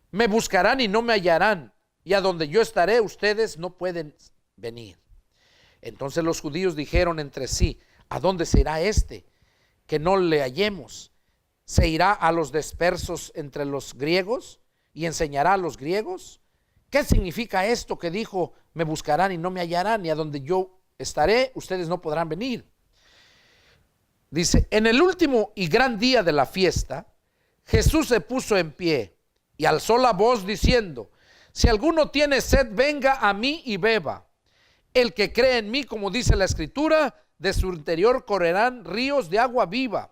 Me buscarán y no me hallarán, y a donde yo estaré ustedes no pueden venir. Entonces los judíos dijeron entre sí: ¿a dónde se irá este que no le hallemos? ¿Se irá a los dispersos entre los griegos y enseñará a los griegos? ¿Qué significa esto que dijo: me buscarán y no me hallarán, y a donde yo estaré ustedes no podrán venir? Dice: en el último y gran día de la fiesta, Jesús se puso en pie y alzó la voz diciendo: si alguno tiene sed, venga a mí y beba. El que cree en mí, como dice la Escritura, de su interior correrán ríos de agua viva.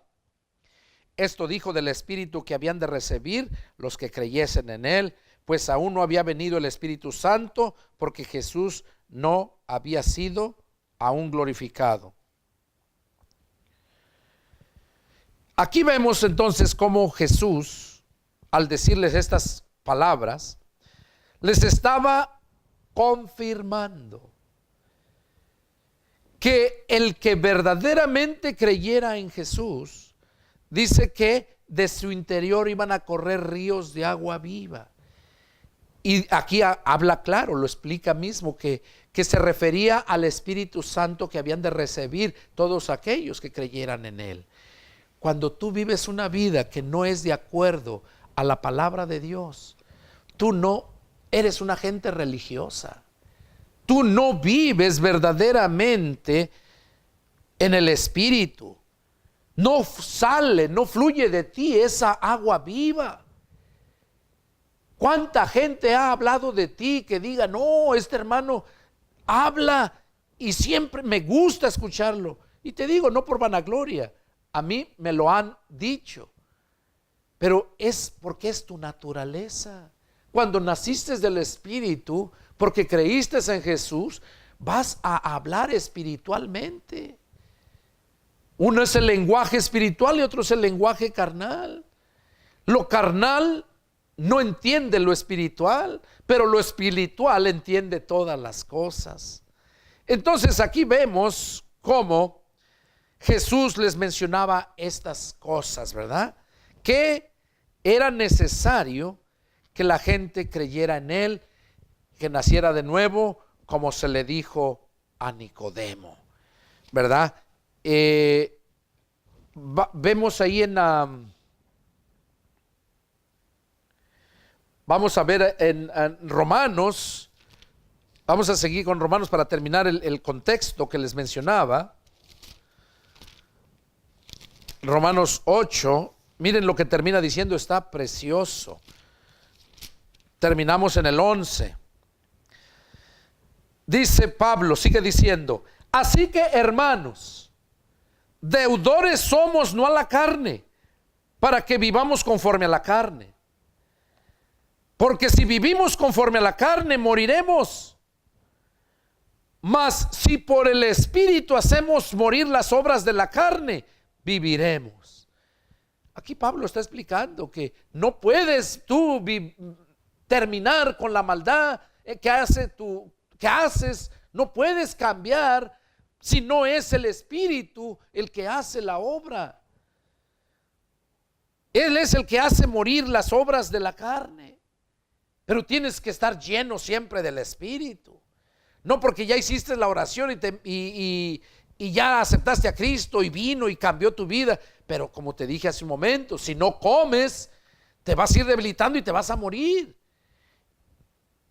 Esto dijo del Espíritu que habían de recibir los que creyesen en él, pues aún no había venido el Espíritu Santo, porque Jesús no había sido aún glorificado. Aquí vemos entonces cómo Jesús, al decirles estas palabras, les estaba confirmando que el que verdaderamente creyera en Jesús, dice que de su interior iban a correr ríos de agua viva. Y aquí habla claro, lo explica mismo, que se refería al Espíritu Santo que habían de recibir todos aquellos que creyeran en él. Cuando tú vives una vida que no es de acuerdo a la palabra de Dios, tú no eres una gente religiosa. Tú no vives verdaderamente en el Espíritu. No fluye de ti esa agua viva. ¿Cuánta gente ha hablado de ti que diga: no, este hermano habla y siempre me gusta escucharlo? Y te digo, no por vanagloria, a mí me lo han dicho, pero es porque es tu naturaleza. Cuando naciste del Espíritu, porque creíste en Jesús, vas a hablar espiritualmente. Uno es el lenguaje espiritual y otro es el lenguaje carnal. Lo carnal no entiende lo espiritual, pero lo espiritual entiende todas las cosas. Entonces aquí vemos cómo Jesús les mencionaba estas cosas, ¿verdad? Que era necesario que la gente creyera en Él, que naciera de nuevo, como se le dijo a Nicodemo, ¿verdad? Vemos ahí vamos a ver en Romanos, vamos a seguir con Romanos para terminar el contexto que les mencionaba. Romanos 8, miren lo que termina diciendo, está precioso. Terminamos en el 11. Dice Pablo, sigue diciendo: así que, hermanos, deudores somos no a la carne, para que vivamos conforme a la carne. Porque si vivimos conforme a la carne, moriremos. Mas si por el Espíritu hacemos morir las obras de la carne, viviremos. Aquí Pablo está explicando que no puedes tú terminar con la maldad que haces, no puedes cambiar si no es el Espíritu el que hace la obra. Él es el que hace morir las obras de la carne. Pero tienes que estar lleno siempre del Espíritu. No porque ya hiciste la oración y ya aceptaste a Cristo y vino y cambió tu vida. Pero como te dije hace un momento, si no comes, te vas a ir debilitando y te vas a morir.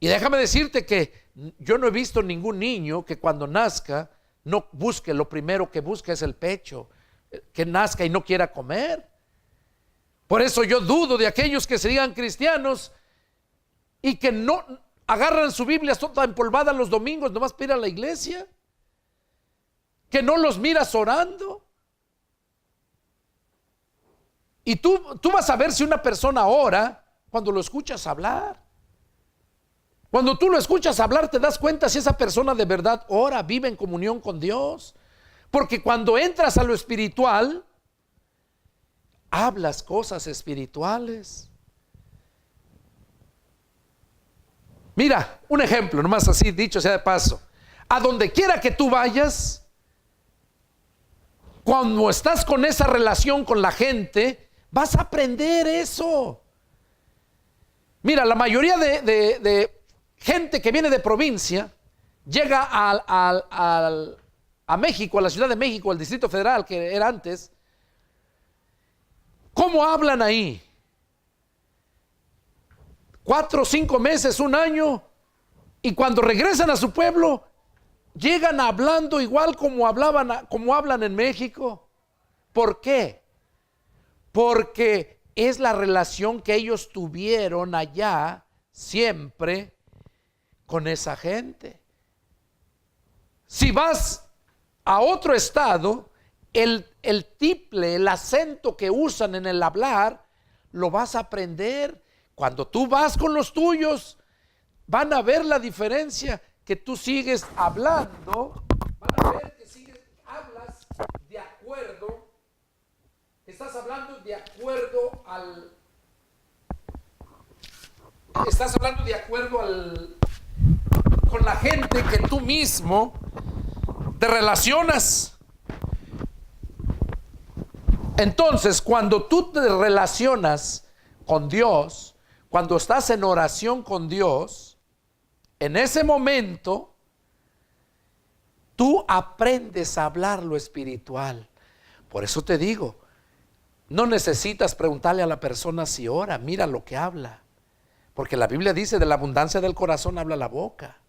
Y déjame decirte que yo no he visto ningún niño que cuando nazca no busque, lo primero que busca es el pecho, que nazca y no quiera comer. Por eso yo dudo de aquellos que se digan cristianos y que no agarran su Biblia toda empolvada los domingos nomás para ir a la iglesia, que no los miras orando. Y tú vas a ver si una persona ora cuando lo escuchas hablar. Cuando tú lo escuchas hablar, te das cuenta si esa persona de verdad ora, vive en comunión con Dios. Porque cuando entras a lo espiritual, hablas cosas espirituales. Mira, un ejemplo, nomás así dicho sea de paso. A donde quiera que tú vayas, cuando estás con esa relación con la gente, vas a aprender eso. Mira, la mayoría de gente que viene de provincia llega a México, a la Ciudad de México, al Distrito Federal, que era antes. ¿Cómo hablan ahí? 4 o 5 meses, un año, y cuando regresan a su pueblo, llegan hablando igual como hablan en México. ¿Por qué? Porque es la relación que ellos tuvieron allá siempre con esa gente. Si vas a otro estado, el tiple, el acento que usan en el hablar, lo vas a aprender. Cuando tú vas con los tuyos, van a ver la diferencia, que tú sigues hablando, van a ver que hablas de acuerdo, estás hablando de acuerdo con la gente que tú mismo te relacionas. Entonces, cuando tú te relacionas con Dios, cuando estás en oración con Dios, en ese momento tú aprendes a hablar lo espiritual. Por eso te digo, no necesitas preguntarle a la persona si ora, mira lo que habla. Porque la Biblia dice, de la abundancia del corazón habla la boca.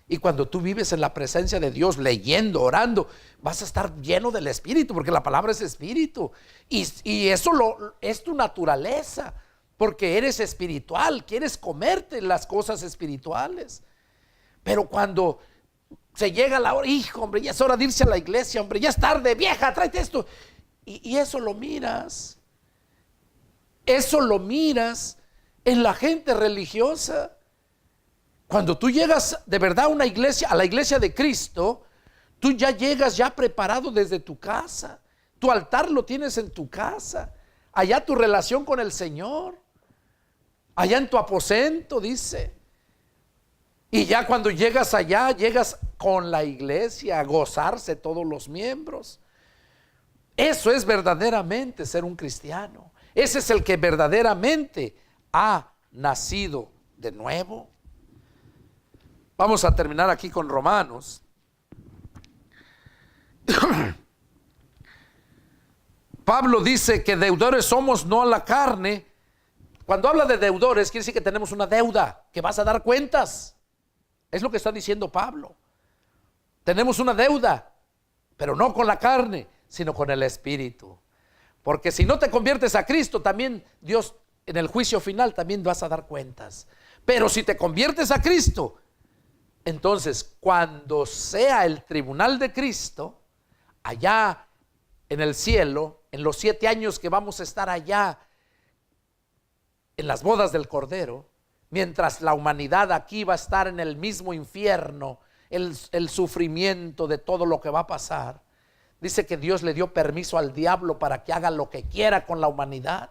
Y cuando tú vives en la presencia de Dios, leyendo, orando, vas a estar lleno del Espíritu, porque la palabra es Espíritu. Y eso es tu naturaleza. Porque eres espiritual, quieres comerte las cosas espirituales. Pero cuando se llega la hora, hijo, hombre, ya es hora de irse a la iglesia, hombre, ya es tarde, vieja, tráete esto. Y eso lo miras. Eso lo miras en la gente religiosa. Cuando tú llegas de verdad a una iglesia, a la iglesia de Cristo, tú ya llegas ya preparado desde tu casa. Tu altar lo tienes en tu casa. Allá tu relación con el Señor. Allá en tu aposento, dice. Y ya cuando llegas allá, llegas con la iglesia a gozarse todos los miembros. Eso es verdaderamente ser un cristiano. Ese es el que verdaderamente ha nacido de nuevo. Vamos a terminar aquí con Romanos. Pablo dice que deudores somos no a la carne. Cuando habla de deudores, quiere decir que tenemos una deuda, que vas a dar cuentas. Es lo que está diciendo Pablo. Tenemos una deuda, pero no con la carne, sino con el Espíritu. Porque si no te conviertes a Cristo, también Dios en el juicio final también vas a dar cuentas. Pero si te conviertes a Cristo, entonces cuando sea el tribunal de Cristo, allá en el cielo, en los 7 años que vamos a estar allá, en las bodas del Cordero, mientras la humanidad aquí va a estar en el mismo infierno, el sufrimiento de todo lo que va a pasar, dice que Dios le dio permiso al diablo para que haga lo que quiera con la humanidad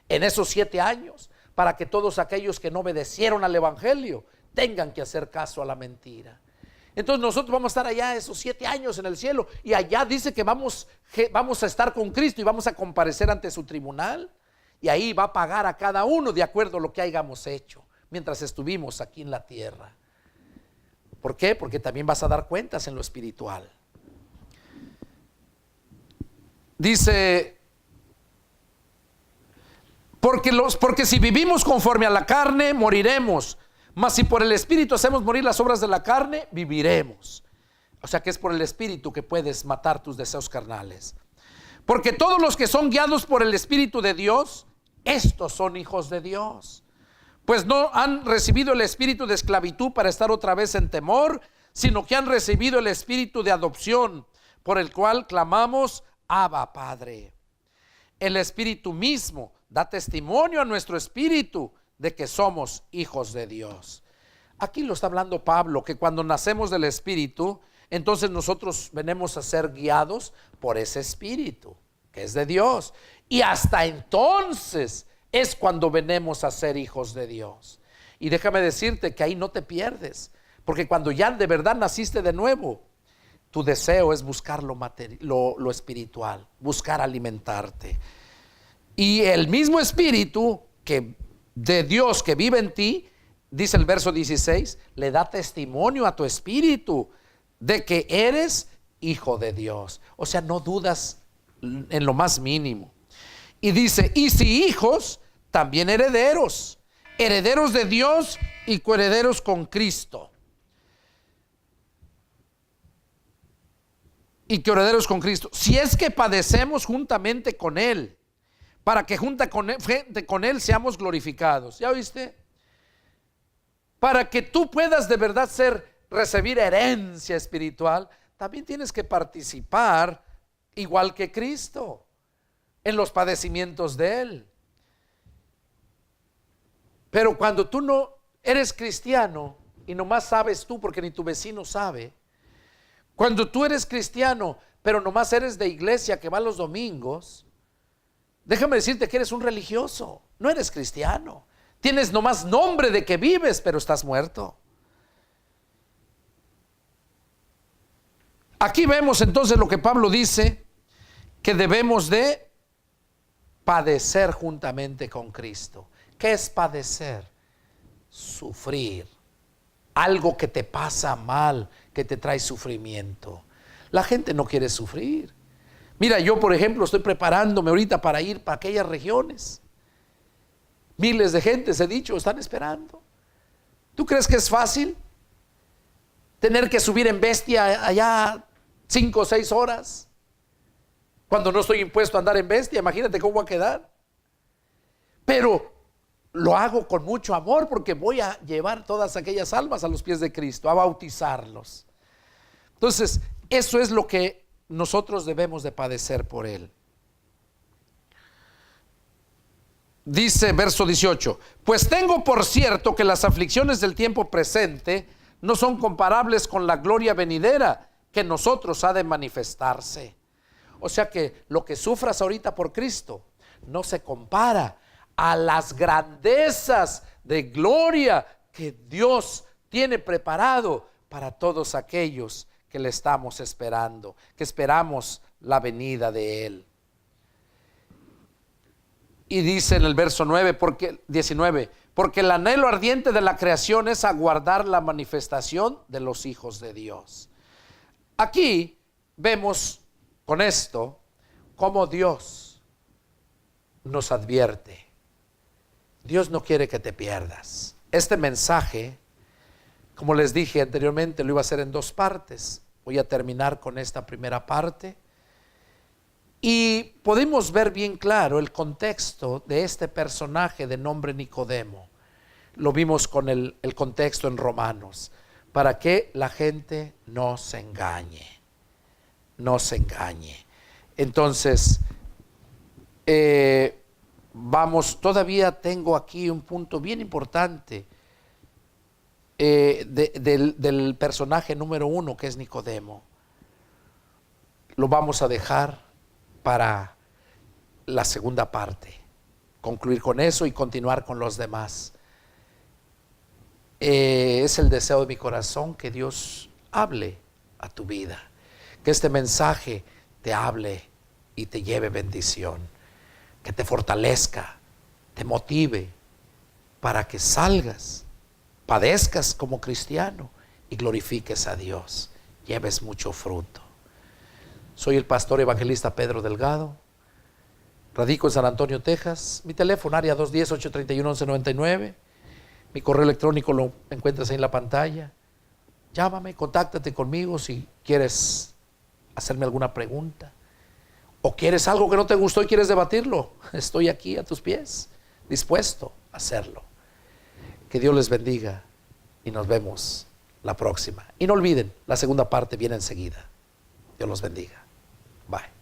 en esos 7 años, para que todos aquellos que no obedecieron al evangelio tengan que hacer caso a la mentira. Entonces nosotros vamos a estar allá esos 7 años en el cielo, y allá dice que vamos a estar con Cristo y vamos a comparecer ante su tribunal, y ahí va a pagar a cada uno de acuerdo a lo que hayamos hecho mientras estuvimos aquí en la tierra. ¿Por qué? Porque también vas a dar cuentas en lo espiritual. Dice, porque si vivimos conforme a la carne, moriremos. Mas si por el Espíritu hacemos morir las obras de la carne, viviremos. O sea que es por el Espíritu que puedes matar tus deseos carnales. Porque todos los que son guiados por el Espíritu de Dios, estos son hijos de Dios. Pues no han recibido el espíritu de esclavitud para estar otra vez en temor, sino que han recibido el espíritu de adopción, por el cual clamamos, Abba, Padre. El Espíritu mismo da testimonio a nuestro espíritu de que somos hijos de Dios. Aquí lo está hablando Pablo, que cuando nacemos del Espíritu, entonces nosotros venimos a ser guiados por ese Espíritu, que es de Dios. Y hasta entonces es cuando venimos a ser hijos de Dios. Y déjame decirte que ahí no te pierdes, porque cuando ya de verdad naciste de nuevo, tu deseo es buscar lo espiritual, buscar alimentarte. Y el mismo Espíritu que de Dios que vive en ti, dice el verso 16, le da testimonio a tu espíritu de que eres hijo de Dios. O sea, no dudas en lo más mínimo. Y dice, y si hijos, también herederos, herederos de Dios y coherederos con Cristo. Y coherederos con Cristo, si es que padecemos juntamente con Él, para que junto con Él seamos glorificados. ¿Ya oíste? Para que tú puedas de verdad recibir herencia espiritual, también tienes que participar igual que Cristo en los padecimientos de Él. Pero cuando tú no eres cristiano y nomás sabes tú, porque ni tu vecino sabe, cuando tú eres cristiano pero nomás eres de iglesia que va los domingos, déjame decirte que eres un religioso, no eres cristiano. Tienes nomás nombre de que vives, pero estás muerto. Aquí vemos entonces lo que Pablo dice, que debemos de padecer juntamente con Cristo. ¿Qué es padecer? Sufrir. Algo que te pasa mal, que te trae sufrimiento. La gente no quiere sufrir. Mira, yo por ejemplo estoy preparándome ahorita para ir para aquellas regiones. Miles de gentes, he dicho, están esperando. ¿Tú crees que es fácil tener que subir en bestia allá 5 o 6 horas? Cuando no estoy impuesto a andar en bestia, imagínate cómo va a quedar. Pero lo hago con mucho amor, porque voy a llevar todas aquellas almas a los pies de Cristo, a bautizarlos. Entonces, eso es lo que nosotros debemos de padecer por Él. Dice verso 18, pues tengo por cierto que las aflicciones del tiempo presente no son comparables con la gloria venidera que en nosotros ha de manifestarse. O sea que lo que sufras ahorita por Cristo no se compara a las grandezas de gloria que Dios tiene preparado para todos aquellos que le estamos esperando, que esperamos la venida de Él. Y dice en el verso 19, porque el anhelo ardiente de la creación es aguardar la manifestación de los hijos de Dios. Aquí vemos con esto cómo Dios nos advierte. Dios no quiere que te pierdas. Este mensaje, como les dije anteriormente, lo iba a hacer en dos partes. Voy a terminar con esta primera parte. Y podemos ver bien claro el contexto de este personaje de nombre Nicodemo. Lo vimos con el contexto en Romanos. Para que la gente no se engañe. No se engañe. Entonces, todavía tengo aquí un punto bien importante del personaje número 1, que es Nicodemo. Lo vamos a dejar para la segunda parte, concluir con eso y continuar con los demás. Es el deseo de mi corazón que Dios hable a tu vida, que este mensaje te hable y te lleve bendición, que te fortalezca, te motive para que salgas, padezcas como cristiano y glorifiques a Dios, lleves mucho fruto. Soy el pastor evangelista Pedro Delgado, radico en San Antonio, Texas. Mi teléfono área 210-831-1199. Mi correo electrónico lo encuentras ahí en la pantalla. Llámame, contáctate conmigo si quieres hacerme alguna pregunta o quieres algo que no te gustó y quieres debatirlo. Estoy aquí a tus pies, dispuesto a hacerlo. Que Dios les bendiga y nos vemos la próxima. Y no olviden, la segunda parte viene enseguida. Dios los bendiga. Bye.